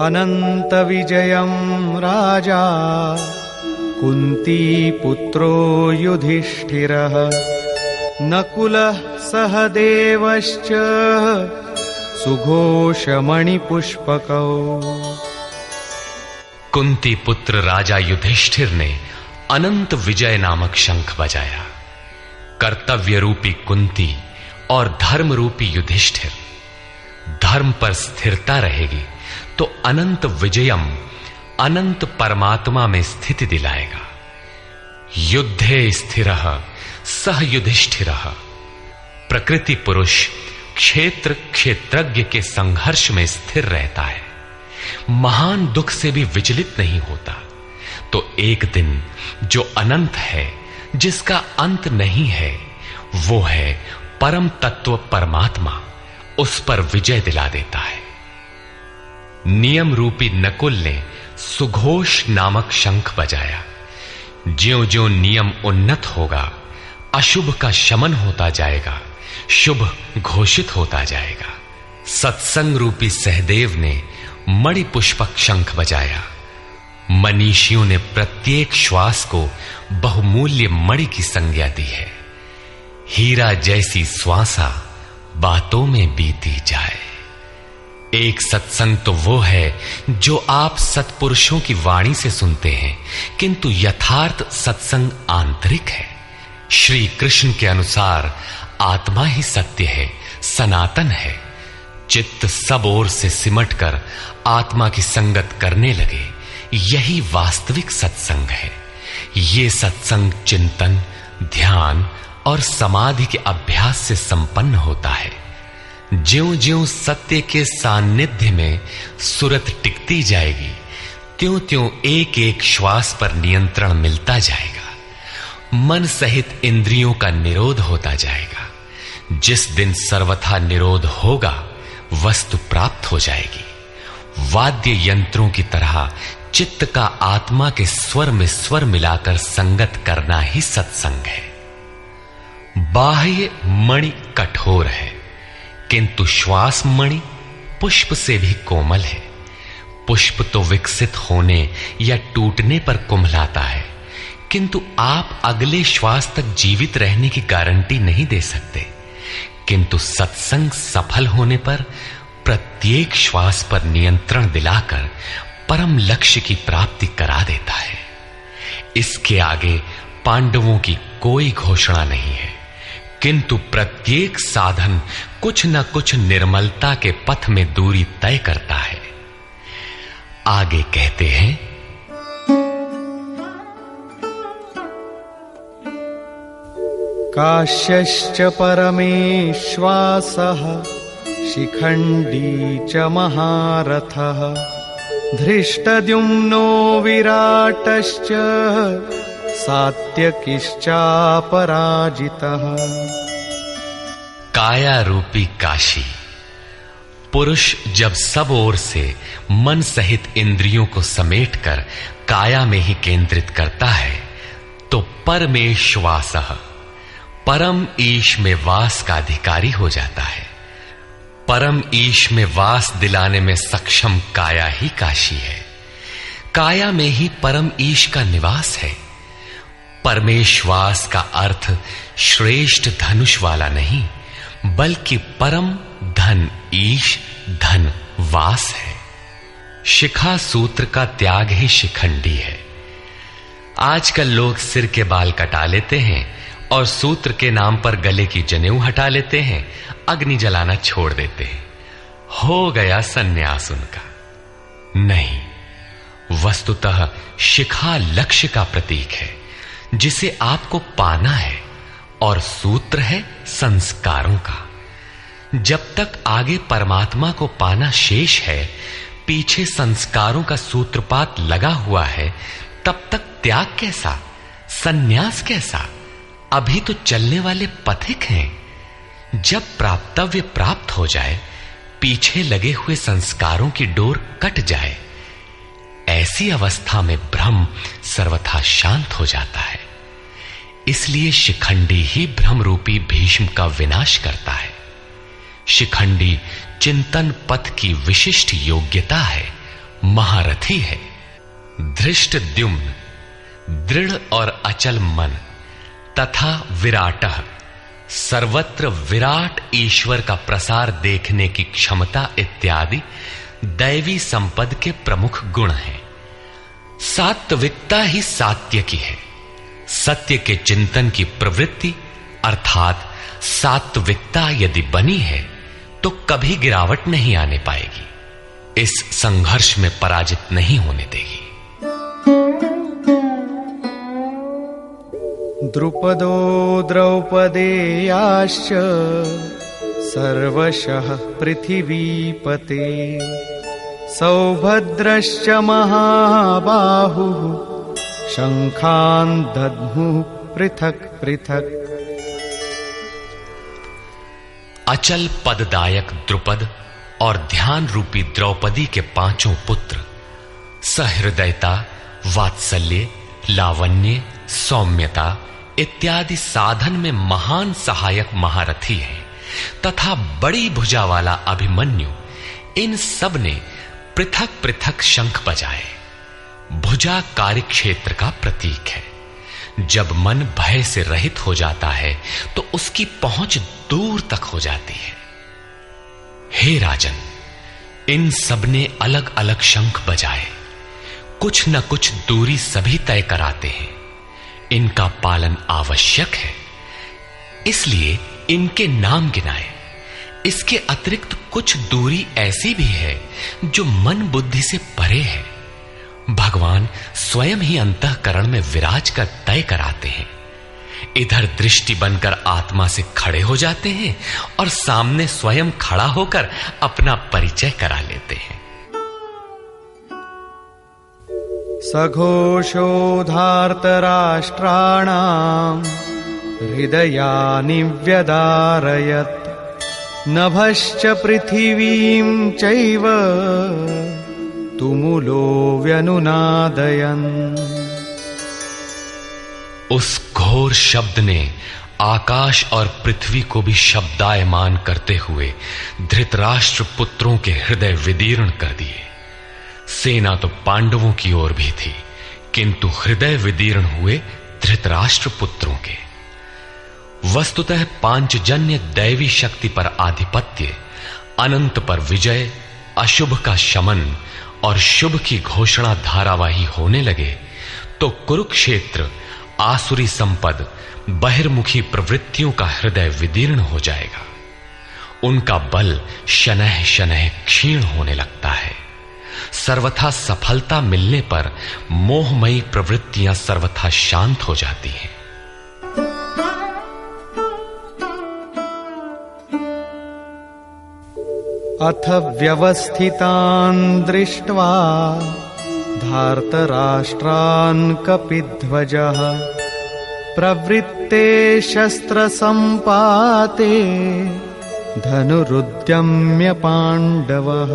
अनंत विजयम राजा कुंती पुत्रो युधिष्ठिरः नकुलः सहदेवश्च सुघोषमणिपुष्पकौ। कुंती पुत्र राजा युधिष्ठिर ने अनंत विजय नामक शंख बजाया। कर्तव्य रूपी कुंती और धर्म रूपी युधिष्ठिर। धर्म पर स्थिरता रहेगी तो अनंत विजयम अनंत परमात्मा में स्थिति दिलाएगा। युद्धे स्थिरः सह युधिष्ठिरः। प्रकृति पुरुष क्षेत्र क्षेत्रज्ञ के संघर्ष में स्थिर रहता है, महान दुख से भी विचलित नहीं होता। तो एक दिन जो अनंत है, जिसका अंत नहीं है, वो है परम तत्व परमात्मा, उस पर विजय दिला देता है। नियम रूपी नकुल ने सुघोष नामक शंख बजाया। ज्यों-ज्यों नियम उन्नत होगा, अशुभ का शमन होता जाएगा, शुभ घोषित होता जाएगा। सत्संग रूपी सहदेव ने मणि पुष्पक शंख बजाया। मनीषियों ने प्रत्येक श्वास को बहुमूल्य मणि की संज्ञा दी है। हीरा जैसी श्वासा बातों में बीती जाए। एक सत्संग तो वो है जो आप सत्पुरुषों की वाणी से सुनते हैं, किंतु यथार्थ सत्संग आंतरिक है। श्री कृष्ण के अनुसार आत्मा ही सत्य है, सनातन है। चित्त सब ओर से सिमटकर आत्मा की संगत करने लगे, यही वास्तविक सत्संग है। ये सत्संग चिंतन, ध्यान और समाधि के अभ्यास से संपन्न होता है। ज्यों-ज्यों सत्य के सान्निध्य में सुरत टिकती जाएगी, त्यों-त्यों एक-एक श्वास पर नियंत्रण मिलता जाएगा। मन सहित इंद्रियों का निरोध होता जाएगा। जिस दिन सर्वथा निरोध होगा, वस्तु प्राप्त हो जाएगी। वाद्य यंत्रों की तरह चित्त का आत्मा के स्वर में स्वर मिलाकर संगत करना ही सत्संग है। बाह्य मणि कठोर है, किंतु श्वास मणि पुष्प से भी कोमल है। पुष्प तो विकसित होने या टूटने पर कुम्हलाता है, किंतु आप अगले श्वास तक जीवित रहने की गारंटी नहीं दे सकते। किंतु सत्संग सफल होने पर प्रत्येक श्वास पर नियंत्रण दिलाकर परम लक्ष्य की प्राप्ति करा देता है। इसके आगे पांडवों की कोई घोषणा नहीं है, किंतु प्रत्येक साधन कुछ न कुछ निर्मलता के पथ में दूरी तय करता है। आगे कहते हैं, काश्यश्च परमेश्वासः शिखण्डी च महारथः धृष्टद्युम्नो विराटश्च सात्यकिश्चापराजितः। काया रूपी काशी। पुरुष जब सब ओर से मन सहित इंद्रियों को समेटकर काया में ही केंद्रित करता है, तो परमेश्वासः परम ईश में वास का अधिकारी हो जाता है। परम ईश में वास दिलाने में सक्षम काया ही काशी है। काया में ही परम ईश का निवास है। परमेश्वास का अर्थ श्रेष्ठ धनुष वाला नहीं, बल्कि परम धन ईश धन वास है। शिखा सूत्र का त्याग ही शिखंडी है। आजकल लोग सिर के बाल कटा लेते हैं और सूत्र के नाम पर गले की जनेऊ हटा लेते हैं, अग्नि जलाना छोड़ देते हैं। हो गया सन्यास उनका। नहीं, वस्तुतः शिखा लक्ष्य का प्रतीक है जिसे आपको पाना है, और सूत्र है संस्कारों का। जब तक आगे परमात्मा को पाना शेष है, पीछे संस्कारों का सूत्रपात लगा हुआ है, तब तक त्याग कैसा, सन्यास कैसा? अभी तो चलने वाले पथिक हैं। जब प्राप्तव्य प्राप्त हो जाए, पीछे लगे हुए संस्कारों की डोर कट जाए, ऐसी अवस्था में ब्रह्म सर्वथा शांत हो जाता है। इसलिए शिखंडी ही ब्रह्म रूपी भीष्म का विनाश करता है। शिखंडी चिंतन पथ की विशिष्ट योग्यता है, महारथी है। धृष्टद्युम्न दृढ़ और अचल मन तथा विराटः सर्वत्र विराट ईश्वर का प्रसार देखने की क्षमता इत्यादि दैवी संपद के प्रमुख गुण हैं। सात्विकता ही सात्य की है। सत्य के चिंतन की प्रवृत्ति अर्थात सात्विकता यदि बनी है तो कभी गिरावट नहीं आने पाएगी। इस संघर्ष में पराजित नहीं होने देगी। द्रुपदो द्रौपदेयाश्च सर्वशः पृथिवीपते सौभद्रश्च महाबाहुः शंखान् दद्मुः पृथक् पृथक्। अचल पददायक द्रुपद और ध्यान रूपी द्रौपदी के पांचों पुत्र सहृदयता, वात्सल्य, लावण्य, सौम्यता इत्यादि साधन में महान सहायक महारथी हैं, तथा बड़ी भुजा वाला अभिमन्यु, इन सब ने पृथक पृथक शंख बजाए। भुजा कार्य क्षेत्र का प्रतीक है। जब मन भय से रहित हो जाता है तो उसकी पहुंच दूर तक हो जाती है। हे राजन, इन सब ने अलग अलग शंख बजाए। कुछ न कुछ दूरी सभी तय कराते हैं। इनका पालन आवश्यक है, इसलिए इनके नाम गिनाए। इसके अतिरिक्त कुछ दूरी ऐसी भी है जो मन बुद्धि से परे है। भगवान स्वयं ही अंतःकरण में विराज कर तय कराते हैं। इधर दृष्टि बनकर आत्मा से खड़े हो जाते हैं और सामने स्वयं खड़ा होकर अपना परिचय करा लेते हैं। सघोषोधार्तराष्ट्राणाम् हृदयानि व्यदारयत् नभश्च पृथिवीं चैव तुमुलो व्यनुनादयन्। उस घोर शब्द ने आकाश और पृथ्वी को भी शब्दायमान करते हुए धृतराष्ट्र पुत्रों के हृदय विदीर्ण कर दिए। सेना तो पांडवों की ओर भी थी, किंतु हृदय विदीर्ण हुए धृतराष्ट्र पुत्रों के। वस्तुतः पांचजन्य दैवी शक्ति पर आधिपत्य, अनंत पर विजय, अशुभ का शमन और शुभ की घोषणा धारावाही होने लगे तो कुरुक्षेत्र आसुरी संपद, बहिर्मुखी प्रवृत्तियों का हृदय विदीर्ण हो जाएगा। उनका बल शनैः शनैः क्षीण होने लगता है। सर्वथा सफलता मिलने पर मोहमयी प्रवृत्तियां सर्वथा शांत हो जाती हैं। अथ व्यवस्थितान् दृष्ट्वा धार्तराष्ट्रान् कपिध्वजः प्रवृत्ते शस्त्रसम्पाते धनुरुद्यम्य पाण्डवः।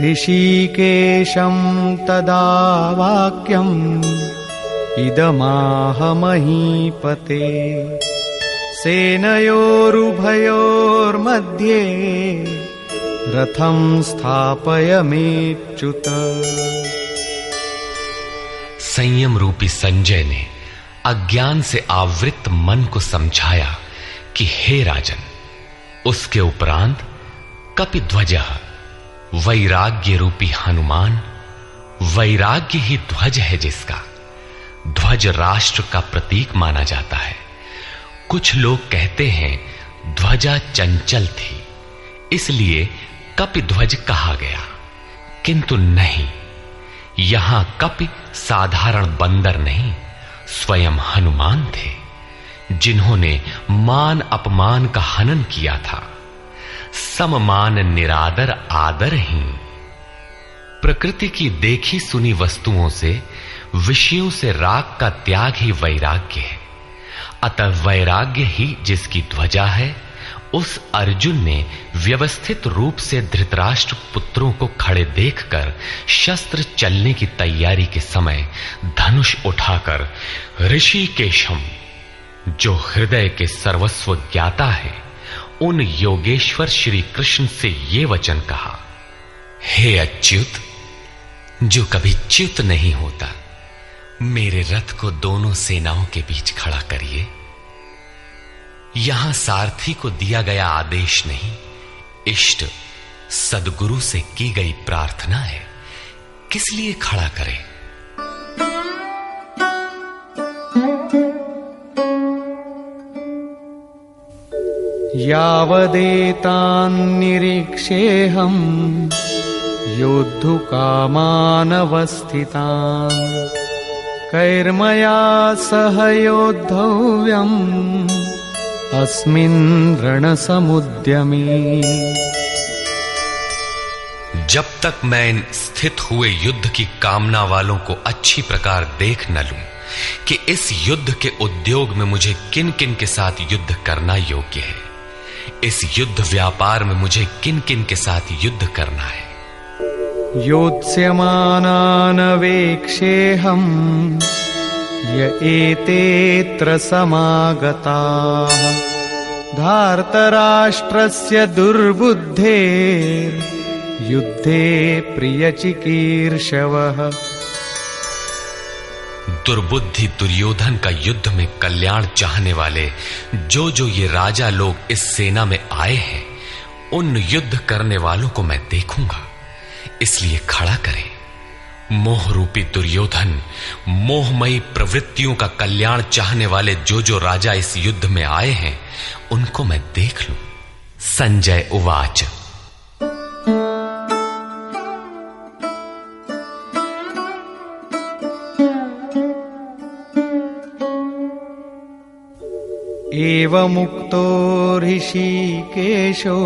ऋषिकेशं तदा वाक्यम् इदमाह महीपते सेनयोरुभयोर्मध्ये रथं स्थापयमेच्युत। संयम रूपी संजय ने अज्ञान से आवृत मन को समझाया कि हे राजन, उसके उपरांत कपिध्वजः, वैराग्य रूपी हनुमान, वैराग्य ही ध्वज है जिसका। ध्वज राष्ट्र का प्रतीक माना जाता है। कुछ लोग कहते हैं ध्वजा चंचल थी, इसलिए कपिध्वज कहा गया, किंतु नहीं, यहां कपि साधारण बंदर नहीं, स्वयं हनुमान थे, जिन्होंने मान अपमान का हनन किया था। सममान निरादर आदरहीन। प्रकृति की देखी सुनी वस्तुओं से, विषयों से राग का त्याग ही वैराग्य है। अतः वैराग्य ही जिसकी ध्वजा है, उस अर्जुन ने व्यवस्थित रूप से धृतराष्ट्र पुत्रों को खड़े देखकर शस्त्र चलने की तैयारी के समय धनुष उठाकर ऋषिकेशम, जो हृदय के सर्वस्व ज्ञाता है, उन योगेश्वर श्री कृष्ण से ये वचन कहा, हे अच्युत, जो कभी च्युत नहीं होता, मेरे रथ को दोनों सेनाओं के बीच खड़ा करिए। यहां सारथी को दिया गया आदेश नहीं, इष्ट सदगुरु से की गई प्रार्थना है, किस लिए खड़ा करें। यावदेतान्निरीक्षेऽहम् योद्धुकामानवस्थितान् कैर्मया सह योद्धव्यम् अस्मिन् रणसमुद्यमे। जब तक मैं इन स्थित हुए युद्ध की कामना वालों को अच्छी प्रकार देख न लूं कि इस युद्ध के उद्योग में मुझे किन किन के साथ युद्ध करना योग्य है, इस युद्ध व्यापार में मुझे किन किन के साथ युद्ध करना है। योत्स्यमानानवेक्षेऽहम् य एतेऽत्र समागताः धार्तराष्ट्रस्य दुर्बुद्धेर्युद्धे प्रियचिकीर्षवः। दुर्बुद्धि दुर्योधन का युद्ध में कल्याण चाहने वाले जो ये राजा लोग इस सेना में आए हैं, उन युद्ध करने वालों को मैं देखूंगा, इसलिए खड़ा करें। मोह रूपी दुर्योधन, मोहमयी प्रवृत्तियों का कल्याण चाहने वाले जो राजा इस युद्ध में आए हैं, उनको मैं देख लूं। संजय उवाच। एवमुक्तो ऋषिकेशो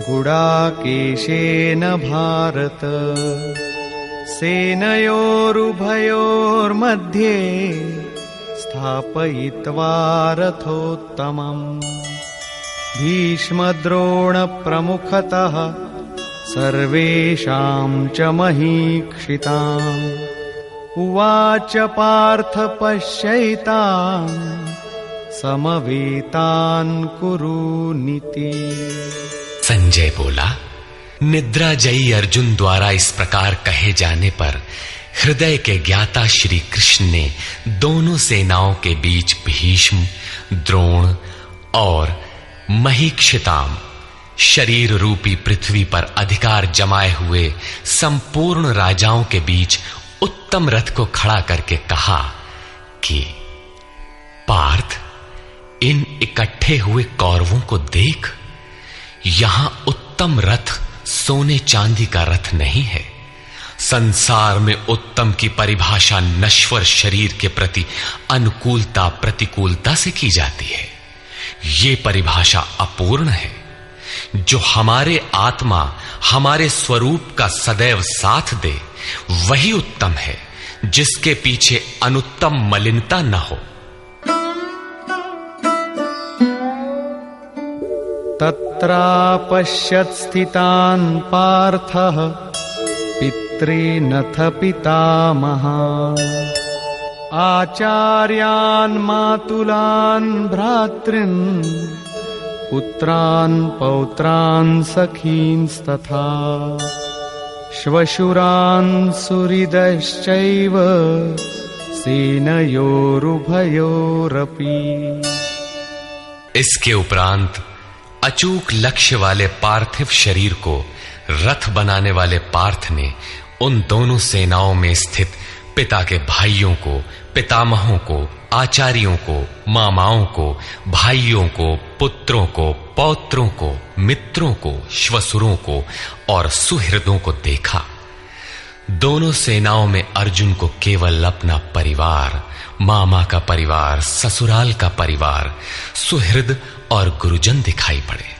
गुडाकेशेन भारत सेनयोरुभयोर्मध्ये स्थापयित्वा रथोत्तमम् भीष्मद्रोणप्रमुखतः सर्वेषां च महीक्षिताम् उवाच पार्थ पश्यैतान् समवेतान् कुरुनीति। संजय बोला, निद्राजयी अर्जुन द्वारा इस प्रकार कहे जाने पर हृदय के ज्ञाता श्री कृष्ण ने दोनों सेनाओं के बीच भीष्म, द्रोण और महीक्षिताम शरीर रूपी पृथ्वी पर अधिकार जमाए हुए संपूर्ण राजाओं के बीच उत्तम रथ को खड़ा करके कहा कि पार्थ, इन इकट्ठे हुए कौरवों को देख, यहां उत्तम रथ सोने चांदी का रथ नहीं है। संसार में उत्तम की परिभाषा नश्वर शरीर के प्रति अनुकूलता प्रतिकूलता से की जाती है। ये परिभाषा अपूर्ण है। जो हमारे आत्मा हमारे स्वरूप का सदैव साथ दे वही उत्तम है, जिसके पीछे अनुत्तम मलिनता न हो। तत्रापश्यत् स्थितान् पार्थः पितॄनथ पितामहान् आचार्यान् मातुलान् भ्रातॄन् पुत्रान् पौत्रान् सखींस्तथा श्वशुरान् सुहृदश्चैव सेनयोरुभयोरपि। इसके उपरांत अचूक लक्ष्य वाले पार्थिव शरीर को रथ बनाने वाले पार्थ ने उन दोनों सेनाओं में स्थित पिता के भाइयों को, पितामहों को, आचार्यों को, मामाओं को, भाइयों को, पुत्रों को, पौत्रों को, मित्रों को, श्वसुरों को और सुहृदों को देखा। दोनों सेनाओं में अर्जुन को केवल अपना परिवार, मामा का परिवार, ससुराल का परिवार, सुहृद और गुरुजन दिखाई पड़े।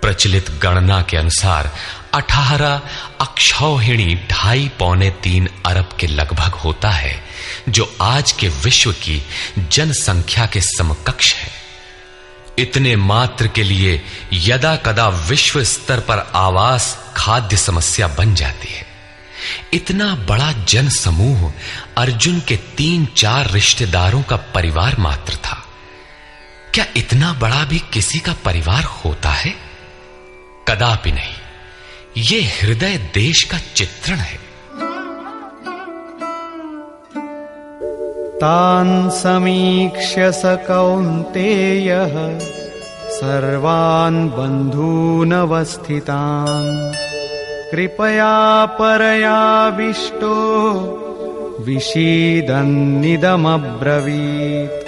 प्रचलित गणना के अनुसार 18 अक्षौहिणी 2.5-3 अरब के लगभग होता है, जो आज के विश्व की जनसंख्या के समकक्ष है। इतने मात्र के लिए यदा कदा विश्व स्तर पर आवास खाद्य समस्या बन जाती है। इतना बड़ा जन समूह अर्जुन के 3-4 रिश्तेदारों का परिवार मात्र था। क्या इतना बड़ा भी किसी का परिवार होता है? कदापि नहीं। ये हृदय देश का चित्रण है। तान् समीक्ष्य स कौन्तेयः सर्वान् बन्धूनवस्थितान् कृपया परयाविष्टो विषीदन्निदमब्रवीत्।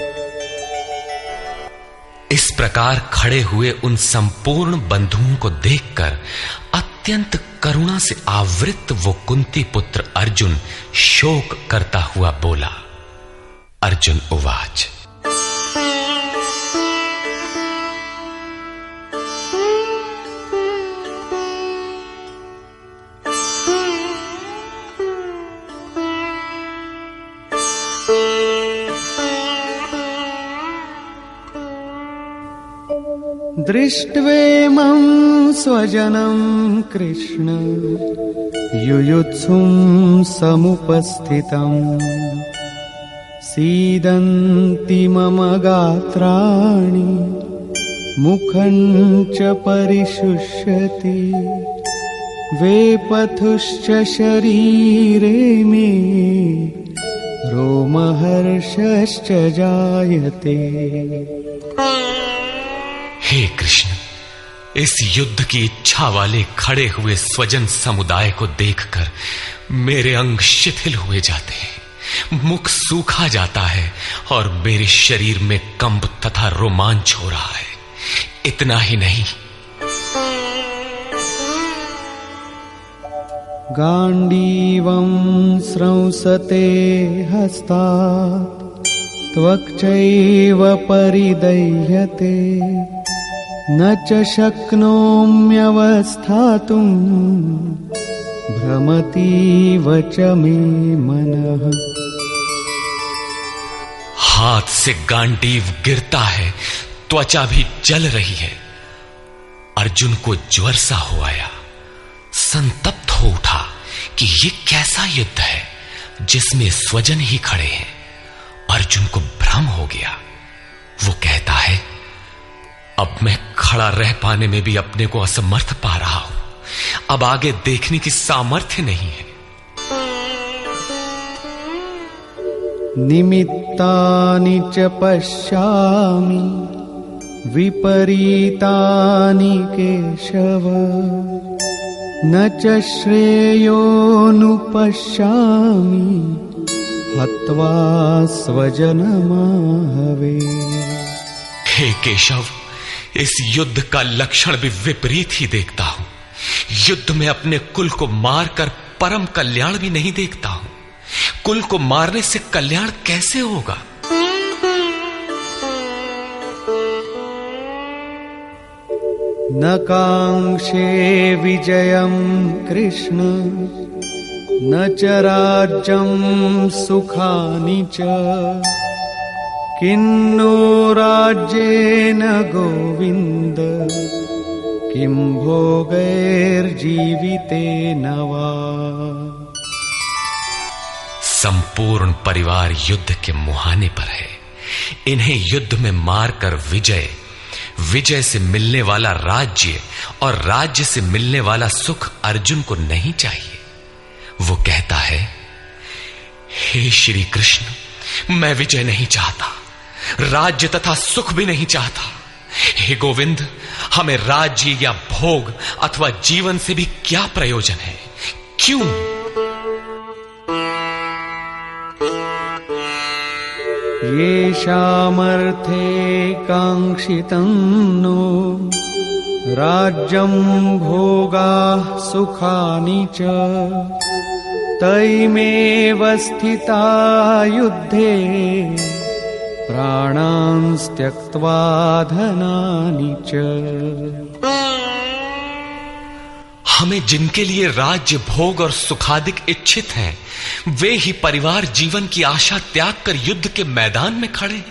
इस प्रकार खड़े हुए उन संपूर्ण बंधुओं को देखकर अत्यंत करुणा से आवृत वो कुंती पुत्र अर्जुन शोक करता हुआ बोला। अर्जुन उवाच, दृष्ट्वेमं स्वजनं कृष्ण युयुत्सुं समुपस्थितम् सीदन्ति मम गात्राणि मुखं च परिशुष्यति वेपथुश्च शरीरे मे रोमहर्षश्च जायते। हे कृष्ण, इस युद्ध की इच्छा वाले खड़े हुए स्वजन समुदाय को देखकर मेरे अंग शिथिल हुए जाते हैं, मुख सूखा जाता है और मेरे शरीर में कंप तथा रोमांच हो रहा है। इतना ही नहीं, गांडीवं स्रंसते हस्तात् त्वक्चैव परिदह्यते न च शक्नोम्यवस्थातुम् भ्रमतीव च मे मनः। हाथ से गांडीव गिरता है, त्वचा भी जल रही है। अर्जुन को ज्वर सा हो आया, संतप्त हो उठा कि ये कैसा युद्ध है जिसमें स्वजन ही खड़े हैं। अर्जुन को भ्रम हो गया। वो कहता है, अब मैं खड़ा रह पाने में भी अपने को असमर्थ पा रहा हूं, अब आगे देखने की सामर्थ्य नहीं है। निमित्तानि च पश्यामि विपरीतानि केशव न च श्रेयोनुपश्यामि हत्वा स्वजनमाहवे। हे केशव, इस युद्ध का लक्षण भी विपरीत ही देखता हूं। युद्ध में अपने कुल को मारकर परम कल्याण भी नहीं देखता हूं। कुल को मारने से कल्याण कैसे होगा? न कांक्षे विजयं कृष्ण न च राज्यं सुखानि च किन्नो राज्येन गोविन्द किं भोगैर्जीवितेन वा। संपूर्ण परिवार युद्ध के मुहाने पर है। इन्हें युद्ध में मारकर विजय से मिलने वाला राज्य और राज्य से मिलने वाला सुख अर्जुन को नहीं चाहिए। वो कहता है, हे श्री कृष्ण, मैं विजय नहीं चाहता, राज्य तथा सुख भी नहीं चाहता। हे गोविंद, हमें राज्य या भोग अथवा जीवन से भी क्या प्रयोजन है? क्यों? येषामर्थे काङ्क्षितं नो राज्यं भोगाः सुखानि च तैमेव स्थिता युद्धे प्राणान् त्यक्त्वा धनानि च। हमें जिनके लिए राज्य भोग और सुखादिक इच्छित हैं, वे ही परिवार जीवन की आशा त्याग कर युद्ध के मैदान में खड़े।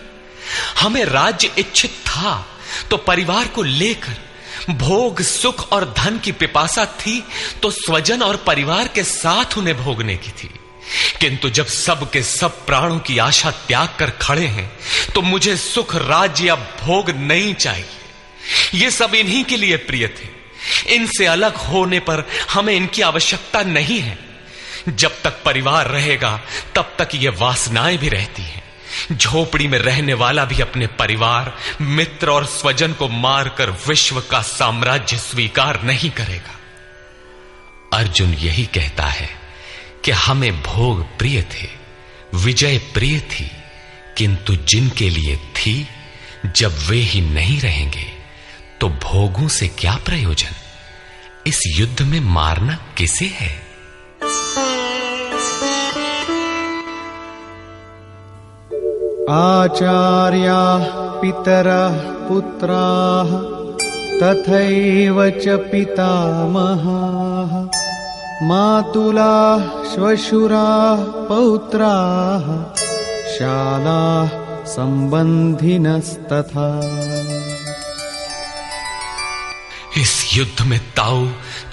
हमें राज्य इच्छित था तो परिवार को लेकर, भोग सुख और धन की पिपासा थी तो स्वजन और परिवार के साथ उन्हें भोगने की थी। किंतु जब सब के सब प्राणों की आशा त्याग कर खड़े हैं तो मुझे सुख राज्य या भोग नहीं चाहिए। ये सब इन्हीं के लिए प्रिय थे। इनसे अलग होने पर हमें इनकी आवश्यकता नहीं है। जब तक परिवार रहेगा तब तक ये वासनाएं भी रहती हैं। झोपड़ी में रहने वाला भी अपने परिवार, मित्र और स्वजन को मारकर विश्व का साम्राज्य स्वीकार नहीं करेगा। अर्जुन यही कहता है कि हमें भोग प्रिय थे, विजय प्रिय थी, किंतु जिनके लिए थी, जब वे ही नहीं रहेंगे तो भोगों से क्या प्रयोजन? इस युद्ध में मारना किसे है? आचार्याः पितरः पुत्राः तथैव च पितामहाः मातुलाः श्वशुराः पौत्राः शालाः संबंधिनस्तथा। इस युद्ध में ताऊ,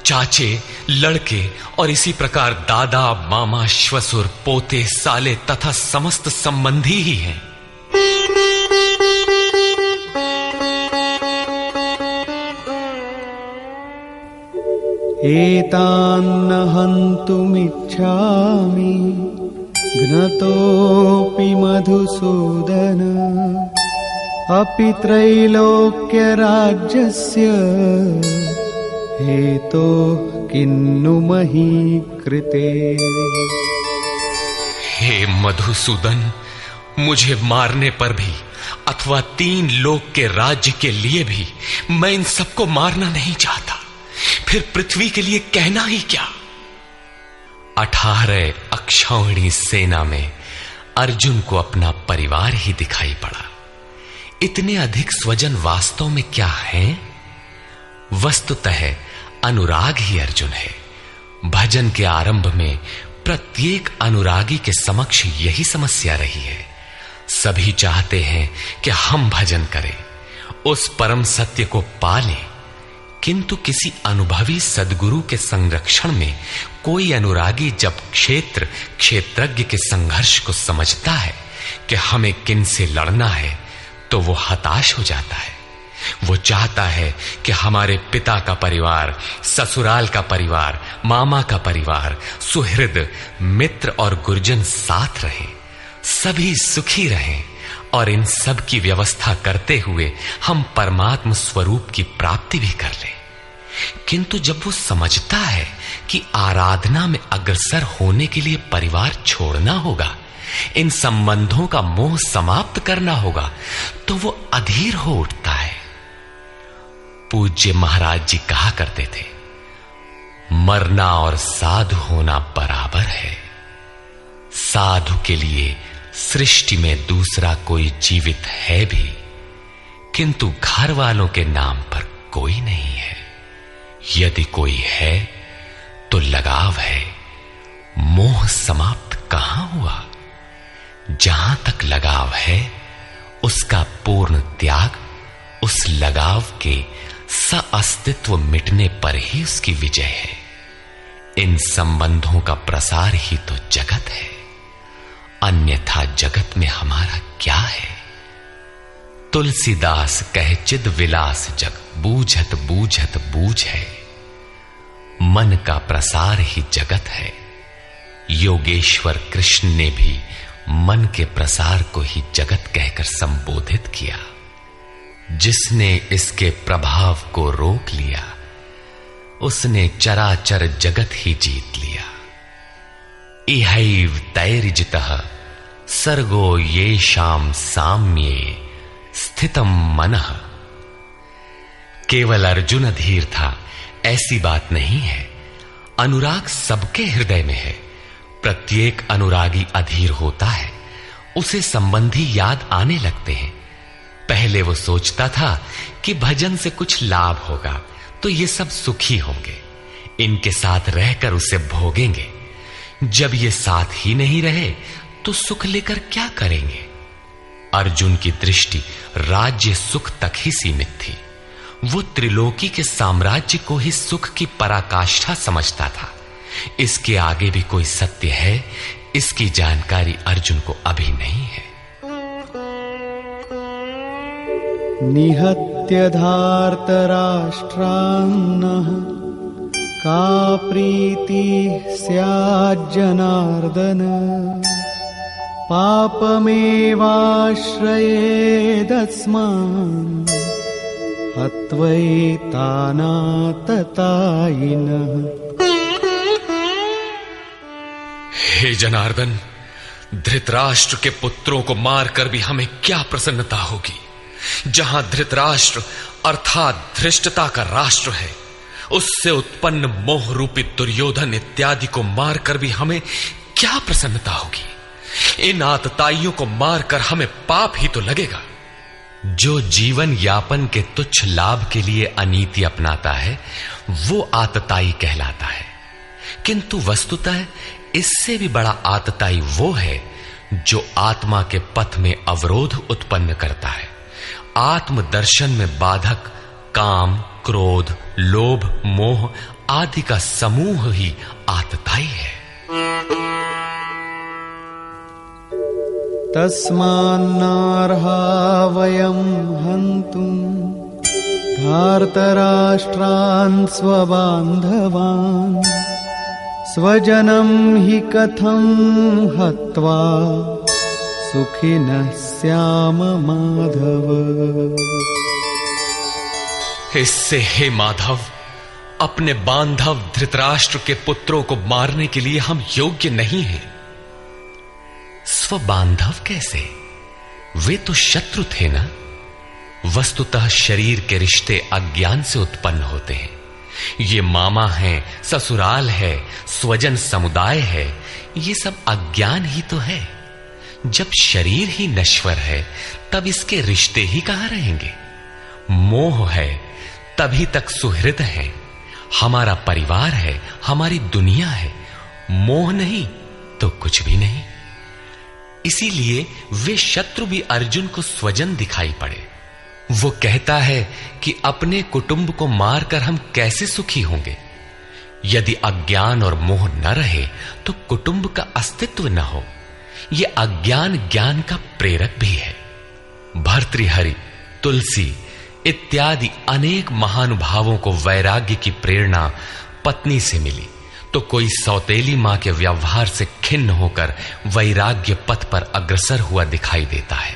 चाचे, लड़के और इसी प्रकार दादा, मामा, श्वसुर, पोते, साले तथा समस्त संबंधी ही हैं। एतान्न हन्तुमिच्छामि घ्नतोऽपि मधुसूदन अपि त्रैलोक्यराज्यस्य हेतो किन्नु मही कृते। हे मधुसूदन, मुझे मारने पर भी अथवा 3 लोक के राज्य के लिए भी मैं इन सबको मारना नहीं चाहता। फिर पृथ्वी के लिए कहना ही क्या? 18 अक्षौहिणी सेना में अर्जुन को अपना परिवार ही दिखाई पड़ा। इतने अधिक स्वजन वास्तव में क्या हैं? वस्तुतः अनुराग ही अर्जुन है। भजन के आरंभ में प्रत्येक अनुरागी के समक्ष यही समस्या रही है। सभी चाहते हैं कि हम भजन करें, उस परम सत्य को पालें, किंतु किसी अनुभवी सद्गुरु के संरक्षण में कोई अनुरागी जब क्षेत्रज्ञ के संघर्ष को समझता है कि हमें किन से लड़ना है, तो वो हताश हो जाता है। वो चाहता है कि हमारे पिता का परिवार, ससुराल का परिवार, मामा का परिवार, सुहृद, मित्र और गुरुजन साथ रहे, सभी सुखी रहें और इन सब की व्यवस्था करते हुए हम परमात्म स्वरूप की प्राप्ति भी कर लें। किंतु जब वो समझता है कि आराधना में अग्रसर होने के लिए परिवार छोड़ना होगा, इन संबंधों का मोह समाप्त करना होगा, तो वो अधीर हो उठता है। पूज्य महाराज जी कहा करते थे, मरना और साधु होना बराबर है। साधु के लिए सृष्टि में दूसरा कोई जीवित है भी, किंतु घर वालों के नाम पर कोई नहीं है। यदि कोई है तो लगाव है, मोह समाप्त कहां हुआ? जहां तक लगाव है, उसका पूर्ण त्याग, उस लगाव के अस्तित्व मिटने पर ही उसकी विजय है। इन संबंधों का प्रसार ही तो जगत है, अन्यथा जगत में हमारा क्या है? तुलसीदास कहे चिद विलास जग, बूझत बूझत बूझ है। मन का प्रसार ही जगत है। योगेश्वर कृष्ण ने भी मन के प्रसार को ही जगत कहकर संबोधित किया। जिसने इसके प्रभाव को रोक लिया, उसने चराचर जगत ही जीत लिया। इहैव तैर्जितः सर्गो येषां साम्ये स्थितम मनः। केवल अर्जुन अधीर था, ऐसी बात नहीं है। अनुराग सबके हृदय में है। प्रत्येक अनुरागी अधीर होता है, उसे संबंधी याद आने लगते हैं। पहले वो सोचता था कि भजन से कुछ लाभ होगा तो ये सब सुखी होंगे, इनके साथ रहकर उसे भोगेंगे। जब ये साथ ही नहीं रहे तो सुख लेकर क्या करेंगे? अर्जुन की दृष्टि राज्य सुख तक ही सीमित थी। वो त्रिलोकी के साम्राज्य को ही सुख की पराकाष्ठा समझता था। इसके आगे भी कोई सत्य है, इसकी जानकारी अर्जुन को अभी नहीं है। निहत्य धार्तराष्ट्रान्नः का प्रीति स्याज्जनार्दन पापमेवाश्रयेदस्मान् हत्वैतानाततायिनः। हे जनार्दन, धृतराष्ट्र के पुत्रों को मारकर भी हमें क्या प्रसन्नता होगी? जहां धृतराष्ट्र अर्थात धृष्टता का राष्ट्र है, उससे उत्पन्न मोह रूपी दुर्योधन इत्यादि को मारकर भी हमें क्या प्रसन्नता होगी? इन आतताइयों को मारकर हमें पाप ही तो लगेगा। जो जीवन यापन के तुच्छ लाभ के लिए अनीति अपनाता है, वो आतताई कहलाता है। किंतु वस्तुतः इससे भी बड़ा आतताई वो है जो आत्मा के पथ में अवरोध उत्पन्न करता है। आत्मदर्शन में बाधक काम, क्रोध, लोभ, मोह आदि का समूह ही आतताई है। तस्मान्नार्हा वयं हन्तुं धार्तराष्ट्रान् स्वबान्धवान् स्वजनं हि कथं हत्वा सुखिनः स्याम माधव। इससे हे माधव, अपने बांधव धृतराष्ट्र के पुत्रों को मारने के लिए हम योग्य नहीं हैं। स्वबांधव कैसे? वे तो शत्रु थे ना। वस्तुतः शरीर के रिश्ते अज्ञान से उत्पन्न होते हैं। ये मामा है, ससुराल है, स्वजन समुदाय है, ये सब अज्ञान ही तो है। जब शरीर ही नश्वर है तब इसके रिश्ते ही कहां रहेंगे? मोह है तभी तक सुहृद है, हमारा परिवार है, हमारी दुनिया है। मोह नहीं तो कुछ भी नहीं। इसीलिए वे शत्रु भी अर्जुन को स्वजन दिखाई पड़े। वो कहता है कि अपने कुटुंब को मारकर हम कैसे सुखी होंगे? यदि अज्ञान और मोह न रहे तो कुटुंब का अस्तित्व न हो। यह अज्ञान ज्ञान का प्रेरक भी है। भर्तृहरि, तुलसी इत्यादि अनेक महानुभावों को वैराग्य की प्रेरणा पत्नी से मिली, तो कोई सौतेली मां के व्यवहार से खिन्न होकर वैराग्य पथ पर अग्रसर हुआ दिखाई देता है।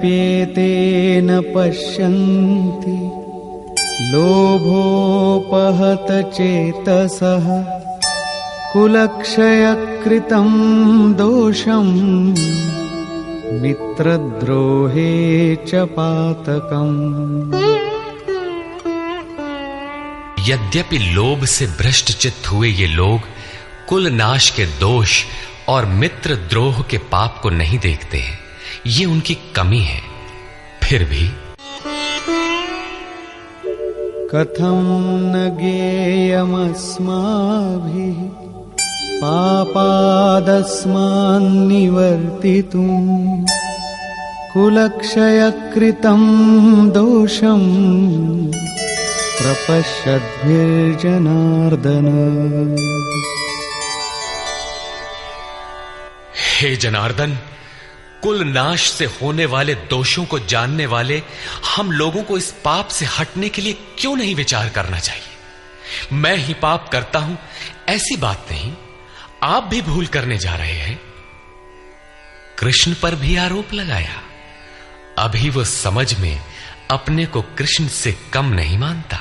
यद्यप्येतेन पश्यन्ति लोभोपहत चेतसः कुलक्षयकृतं दोषं मित्रद्रोहे च पातकम्। यद्यपि लोभ से भ्रष्टचित्त हुए ये लोग कुल नाश के दोष और मित्र द्रोह के पाप को नहीं देखते हैं, ये उनकी कमी है। फिर भी कथं न ज्ञेयमस्माभिः पापादस्मान्निवर्तितुं कुलक्षयकृतं दोषं प्रपश्यद्भिर्जनार्दन। हे जनार्दन, कुल नाश से होने वाले दोषों को जानने वाले हम लोगों को इस पाप से हटने के लिए क्यों नहीं विचार करना चाहिए? मैं ही पाप करता हूं ऐसी बात नहीं, आप भी भूल करने जा रहे हैं। कृष्ण पर भी आरोप लगाया। अभी वो समझ में अपने को कृष्ण से कम नहीं मानता।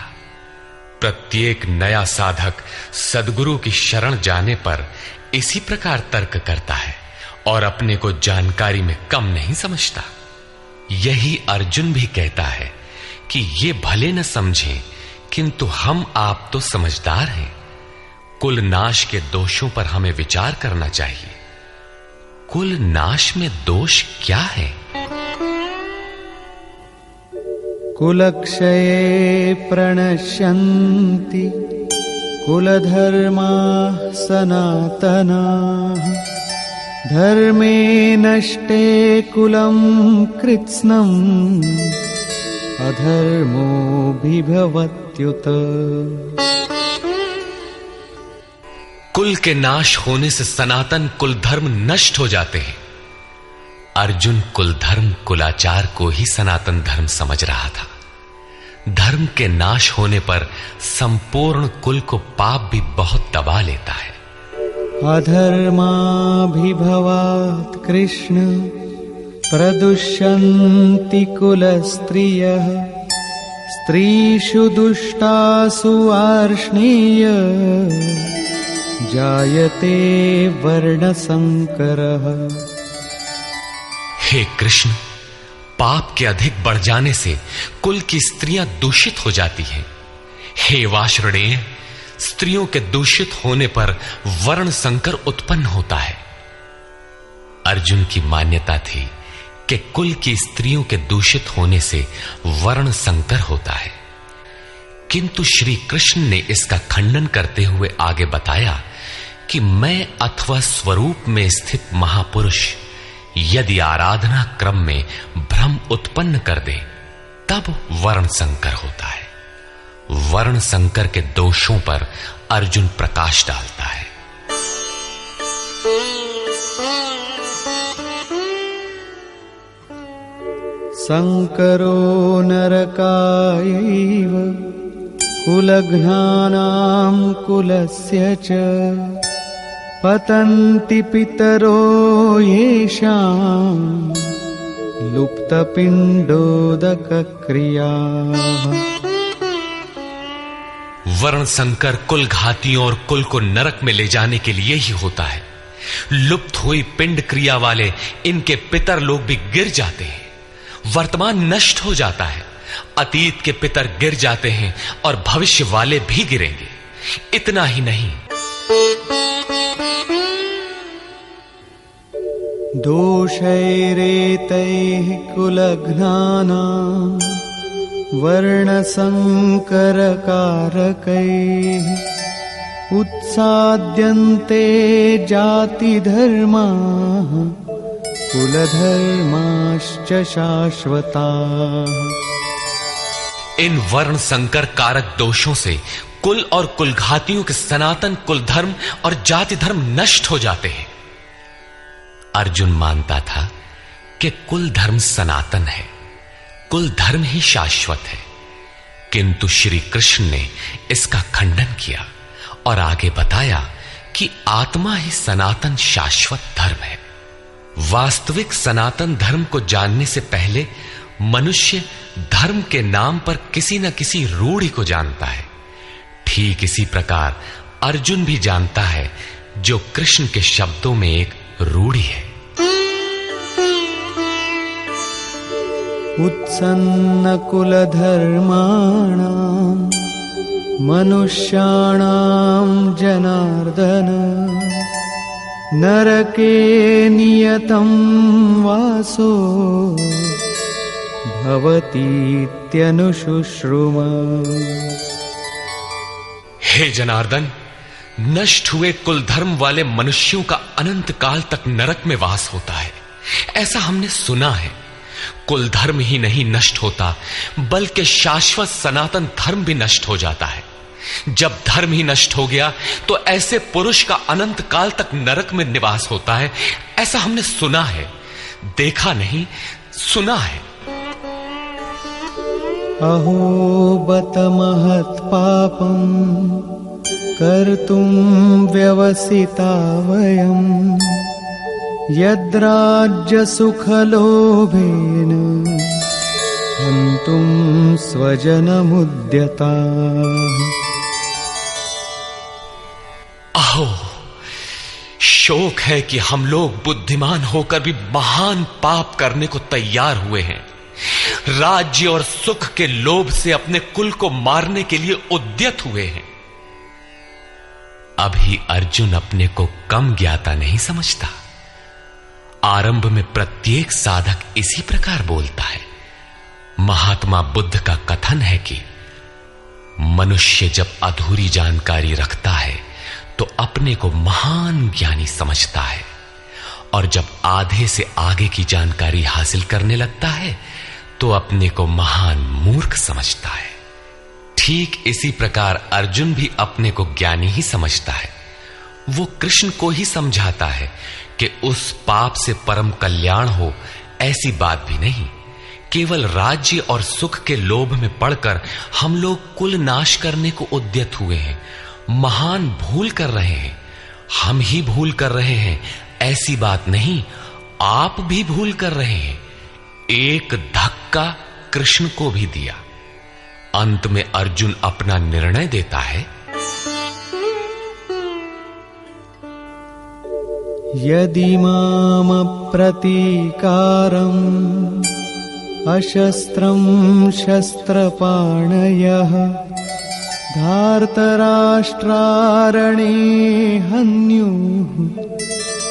प्रत्येक नया साधक सद्गुरु की शरण जाने पर इसी प्रकार तर्क करता है और अपने को जानकारी में कम नहीं समझता। यही अर्जुन भी कहता है कि ये भले न समझें, किंतु हम आप तो समझदार हैं। कुल नाश के दोषों पर हमें विचार करना चाहिए। कुल नाश में दोष क्या है? कुलक्षये प्रणश्यन्ति कुलधर्माः सनातनाः धर्मे नष्टे कुलं कृत्स्नम् अधर्मोऽभिभवत्युत। कुल के नाश होने से सनातन कुल धर्म नष्ट हो जाते हैं। अर्जुन कुल धर्म कुलाचार को ही सनातन धर्म समझ रहा था। धर्म के नाश होने पर संपूर्ण कुल को पाप भी बहुत दबा लेता है। अधर्माभिभवात् कृष्ण प्रदुष्यन्ति कुलस्त्रियः स्त्रीषु दुष्टासु आर्ष्णेय जायते वर्णसंकरः। हे कृष्ण, पाप के अधिक बढ़ जाने से कुल की स्त्रियां दूषित हो जाती हैं। हे वार्ष्णेय, स्त्रियों के दूषित होने पर वर्ण संकर उत्पन्न होता है। अर्जुन की मान्यता थी कि कुल की स्त्रियों के दूषित होने से वर्ण संकर होता है, किंतु श्री कृष्ण ने इसका खंडन करते हुए आगे बताया कि मैं अथवा स्वरूप में स्थित महापुरुष यदि आराधना क्रम में भ्रम उत्पन्न कर दे तब वर्ण संकर होता है। वर्ण संकर के दोषों पर अर्जुन प्रकाश डालता है। संकरो नरकायैव कुलघ्नानां कुलस्य च पतन्ति पितरो येषां लुप्तपिण्डोदकक्रियाः। वर्ण संकर कुल घातियों और कुल को नरक में ले जाने के लिए ही होता है। लुप्त हुई पिंड क्रिया वाले इनके पितर लोग भी गिर जाते हैं। वर्तमान नष्ट हो जाता है, अतीत के पितर गिर जाते हैं और भविष्य वाले भी गिरेंगे। इतना ही नहीं, दोषैरेतैः कुलघ्नानां वर्णसंकरकारकैः उत्साद्यन्ते जातिधर्माः कुलधर्माश्च शाश्वताः। इन वर्ण संकर कारक दोषों से कुल और कुलघातियों के सनातन कुल धर्म और जाति धर्म नष्ट हो जाते हैं। अर्जुन मानता था कि कुल धर्म सनातन है, कुल धर्म ही शाश्वत है, किंतु श्री कृष्ण ने इसका खंडन किया और आगे बताया कि आत्मा ही सनातन शाश्वत धर्म है। वास्तविक सनातन धर्म को जानने से पहले मनुष्य धर्म के नाम पर किसी न किसी रूढ़ि को जानता है। ठीक इसी प्रकार अर्जुन भी जानता है जो कृष्ण के शब्दों में एक रूढ़ि है। उत्सन्न कुलधर्माणां मनुष्याणां जनार्दन नरके नियतं वासो भवतीत्यनुशुश्रुम। हे जनार्दन, नष्ट हुए कुल धर्म वाले मनुष्यों का अनंत काल तक नरक में वास होता है, ऐसा हमने सुना है। कुल धर्म ही नहीं नष्ट होता, बल्कि शाश्वत सनातन धर्म भी नष्ट हो जाता है। जब धर्म ही नष्ट हो गया तो ऐसे पुरुष का अनंत काल तक नरक में निवास होता है, ऐसा हमने सुना है, देखा नहीं, सुना है। अहो बत महत् पापं कर्तुं व्यवसिता वयं यद्राज्य सुखलोभेन हन्तुं स्वजनमुद्यताः। अहो, शोक है कि हम लोग बुद्धिमान होकर भी महान पाप करने को तैयार हुए हैं। राज्य और सुख के लोभ से अपने कुल को मारने के लिए उद्यत हुए हैं। अभी अर्जुन अपने को कम ज्ञाता नहीं समझता। आरंभ में प्रत्येक साधक इसी प्रकार बोलता है। महात्मा बुद्ध का कथन है कि मनुष्य जब अधूरी जानकारी रखता है तो अपने को महान ज्ञानी समझता है, और जब आधे से आगे की जानकारी हासिल करने लगता है तो अपने को महान मूर्ख समझता है। ठीक इसी प्रकार अर्जुन भी अपने को ज्ञानी ही समझता है। वो कृष्ण को ही समझाता है कि उस पाप से परम कल्याण हो, ऐसी बात भी नहीं। केवल राज्य और सुख के लोभ में पड़कर हम लोग कुल नाश करने को उद्यत हुए हैं, महान भूल कर रहे हैं। हम ही भूल कर रहे हैं ऐसी बात नहीं, आप भी भूल कर रहे हैं। एक धक्का कृष्ण को भी दिया। अंत में अर्जुन अपना निर्णय देता है। यदि माम प्रतीकारम् अशस्त्रं शस्त्रपाणयः धार्तराष्ट्रारणे हन्युः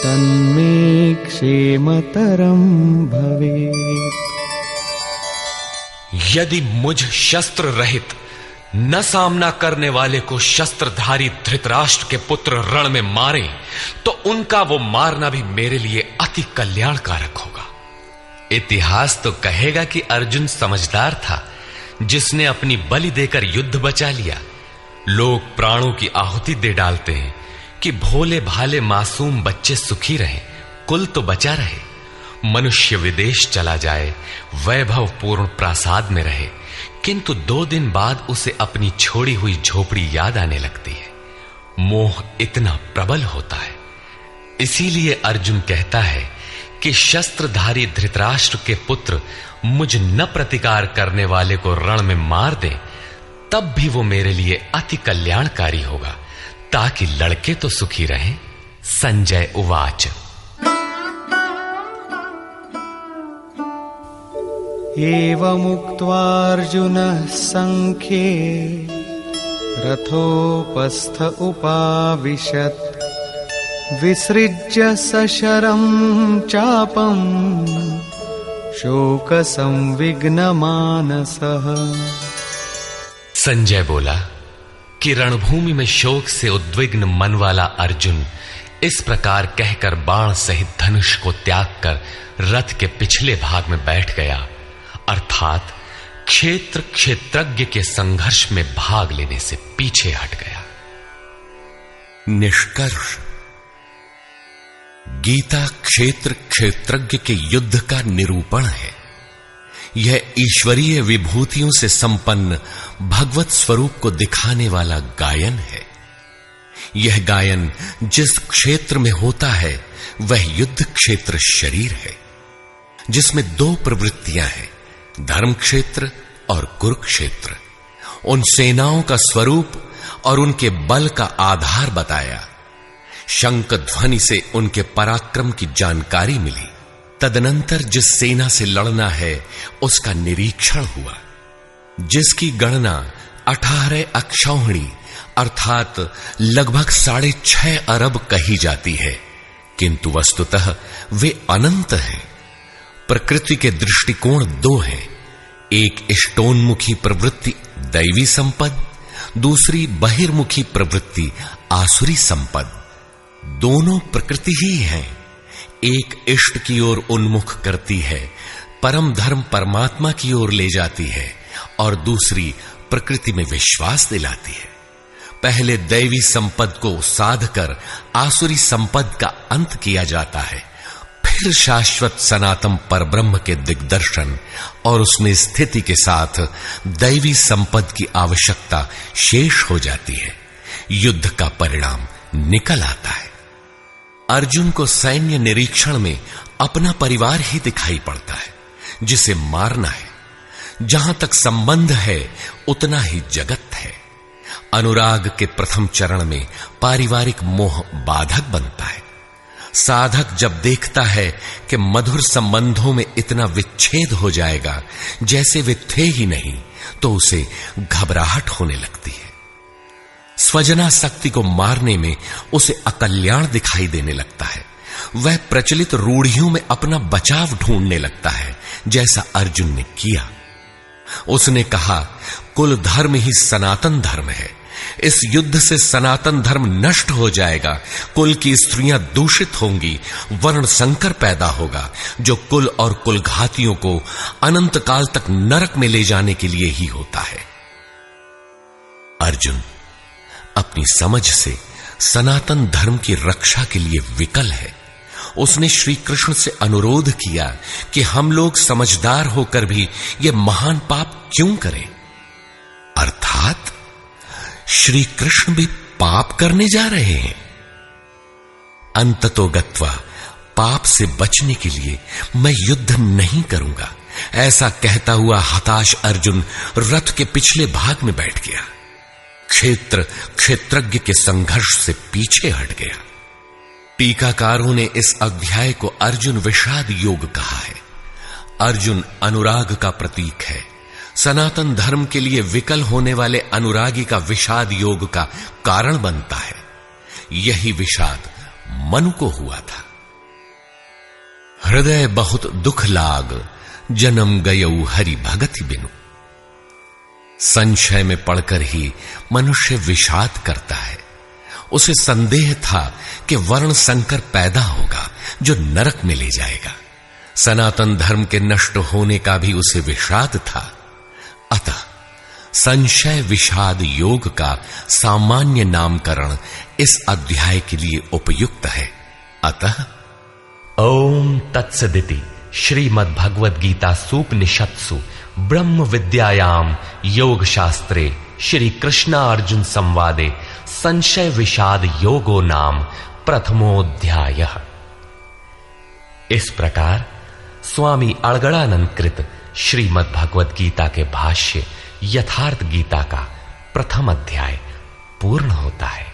तन्मे क्षेमतरं भवेत्। यदि मुझ शस्त्र रहित न सामना करने वाले को शस्त्रधारी धृतराष्ट्र के पुत्र रण में मारे तो उनका वो मारना भी मेरे लिए अति कल्याणकारक होगा। इतिहास तो कहेगा कि अर्जुन समझदार था, जिसने अपनी बलि देकर युद्ध बचा लिया। लोग प्राणों की आहुति दे डालते हैं कि भोले भाले मासूम बच्चे सुखी रहें, कुल तो बचा रहे। मनुष्य विदेश चला जाए, वैभवपूर्ण प्रासाद में रहे, किंतु 2 दिन बाद उसे अपनी छोड़ी हुई झोपड़ी याद आने लगती है। मोह इतना प्रबल होता है। इसीलिए अर्जुन कहता है कि शस्त्रधारी धृतराष्ट्र के पुत्र मुझ न प्रतिकार करने वाले को रण में मार दे, तब भी वो मेरे लिए अति कल्याणकारी होगा, ताकि लड़के तो सुखी रहें। संजय उवाच। एवमुक्त्वार्जुनः संख्ये रथोपस्थ उपाविशत् विसृज्य सशरं चापं शोकसंविघ्नमानसः। संजय बोला कि रणभूमि में शोक से उद्विग्न मन वाला अर्जुन इस प्रकार कहकर बाण सहित धनुष को त्याग कर रथ के पिछले भाग में बैठ गया, अर्थात क्षेत्र क्षेत्रज्ञ के संघर्ष में भाग लेने से पीछे हट गया। निष्कर्ष, गीता क्षेत्र क्षेत्रज्ञ के युद्ध का निरूपण है। यह ईश्वरीय विभूतियों से संपन्न भगवत स्वरूप को दिखाने वाला गायन है। यह गायन जिस क्षेत्र में होता है वह युद्ध क्षेत्र शरीर है, जिसमें दो प्रवृत्तियां हैं, धर्म क्षेत्र और कुरुक्षेत्र। उन सेनाओं का स्वरूप और उनके बल का आधार बताया। शंख ध्वनि से उनके पराक्रम की जानकारी मिली। तदनंतर जिस सेना से लड़ना है उसका निरीक्षण हुआ, जिसकी गणना 18 अक्षौहिणी अर्थात लगभग 6.5 अरब कही जाती है, किंतु वस्तुतः वे अनंत हैं। प्रकृति के दृष्टिकोण दो हैं, एक इष्टोन्मुखी प्रवृत्ति दैवी संपद, दूसरी बहिर्मुखी प्रवृत्ति आसुरी संपद। दोनों प्रकृति ही हैं। एक इष्ट की ओर उन्मुख करती है, परम धर्म परमात्मा की ओर ले जाती है, और दूसरी प्रकृति में विश्वास दिलाती है। पहले दैवी संपद को साध कर आसुरी संपद का अंत किया जाता है, फिर शाश्वत सनातन परब्रह्म के दिग्दर्शन और उसमें स्थिति के साथ दैवी संपद की आवश्यकता शेष हो जाती है। युद्ध का परिणाम निकल आता है। अर्जुन को सैन्य निरीक्षण में अपना परिवार ही दिखाई पड़ता है, जिसे मारना है। जहां तक संबंध है उतना ही जगत है। अनुराग के प्रथम चरण में पारिवारिक मोह बाधक बनता है। साधक जब देखता है कि मधुर संबंधों में इतना विच्छेद हो जाएगा जैसे वे थे ही नहीं, तो उसे घबराहट होने लगती है। स्वजनासक्ति को मारने में उसे अकल्याण दिखाई देने लगता है। वह प्रचलित रूढ़ियों में अपना बचाव ढूंढने लगता है, जैसा अर्जुन ने किया। उसने कहा, कुल धर्म ही सनातन धर्म है। इस युद्ध से सनातन धर्म नष्ट हो जाएगा, कुल की स्त्रियां दूषित होंगी, वर्ण संकर पैदा होगा, जो कुल और कुलघातियों को अनंत काल तक नरक में ले जाने के लिए ही होता है। अर्जुन अपनी समझ से सनातन धर्म की रक्षा के लिए विकल है। उसने श्री कृष्ण से अनुरोध किया कि हम लोग समझदार होकर भी यह महान पाप क्यों करें। अर्थात श्री कृष्ण भी पाप करने जा रहे हैं। अंततो गत्वा पाप से बचने के लिए मैं युद्ध नहीं करूंगा, ऐसा कहता हुआ हताश अर्जुन रथ के पिछले भाग में बैठ गया। क्षेत्र क्षेत्रज्ञ के संघर्ष से पीछे हट गया। टीकाकारों ने इस अध्याय को अर्जुन विषाद योग कहा है। अर्जुन अनुराग का प्रतीक है। सनातन धर्म के लिए विकल होने वाले अनुरागी का विषाद योग का कारण बनता है। यही विषाद मनु को हुआ था। हृदय बहुत दुख लाग, जन्म गयऊ हरि भगति बिनु। संशय में पड़कर ही मनुष्य विषाद करता है। उसे संदेह था कि वर्ण संकर पैदा होगा जो नरक में ले जाएगा। सनातन धर्म के नष्ट होने का भी उसे विषाद था। अतः संशय विषाद योग का सामान्य नामकरण इस अध्याय के लिए उपयुक्त है। अतः ओम तत्सदिति श्रीमद् भगवद गीता सूपनिषत्सु ब्रह्म विद्यायाम योग शास्त्रे श्री कृष्णार्जुन संवादे संशय विषाद योगो नाम प्रथमोऽध्यायः। इस प्रकार स्वामी अड़गड़ानंद कृत श्रीमद् भगवद गीता के भाष्य यथार्थ गीता का प्रथम अध्याय पूर्ण होता है।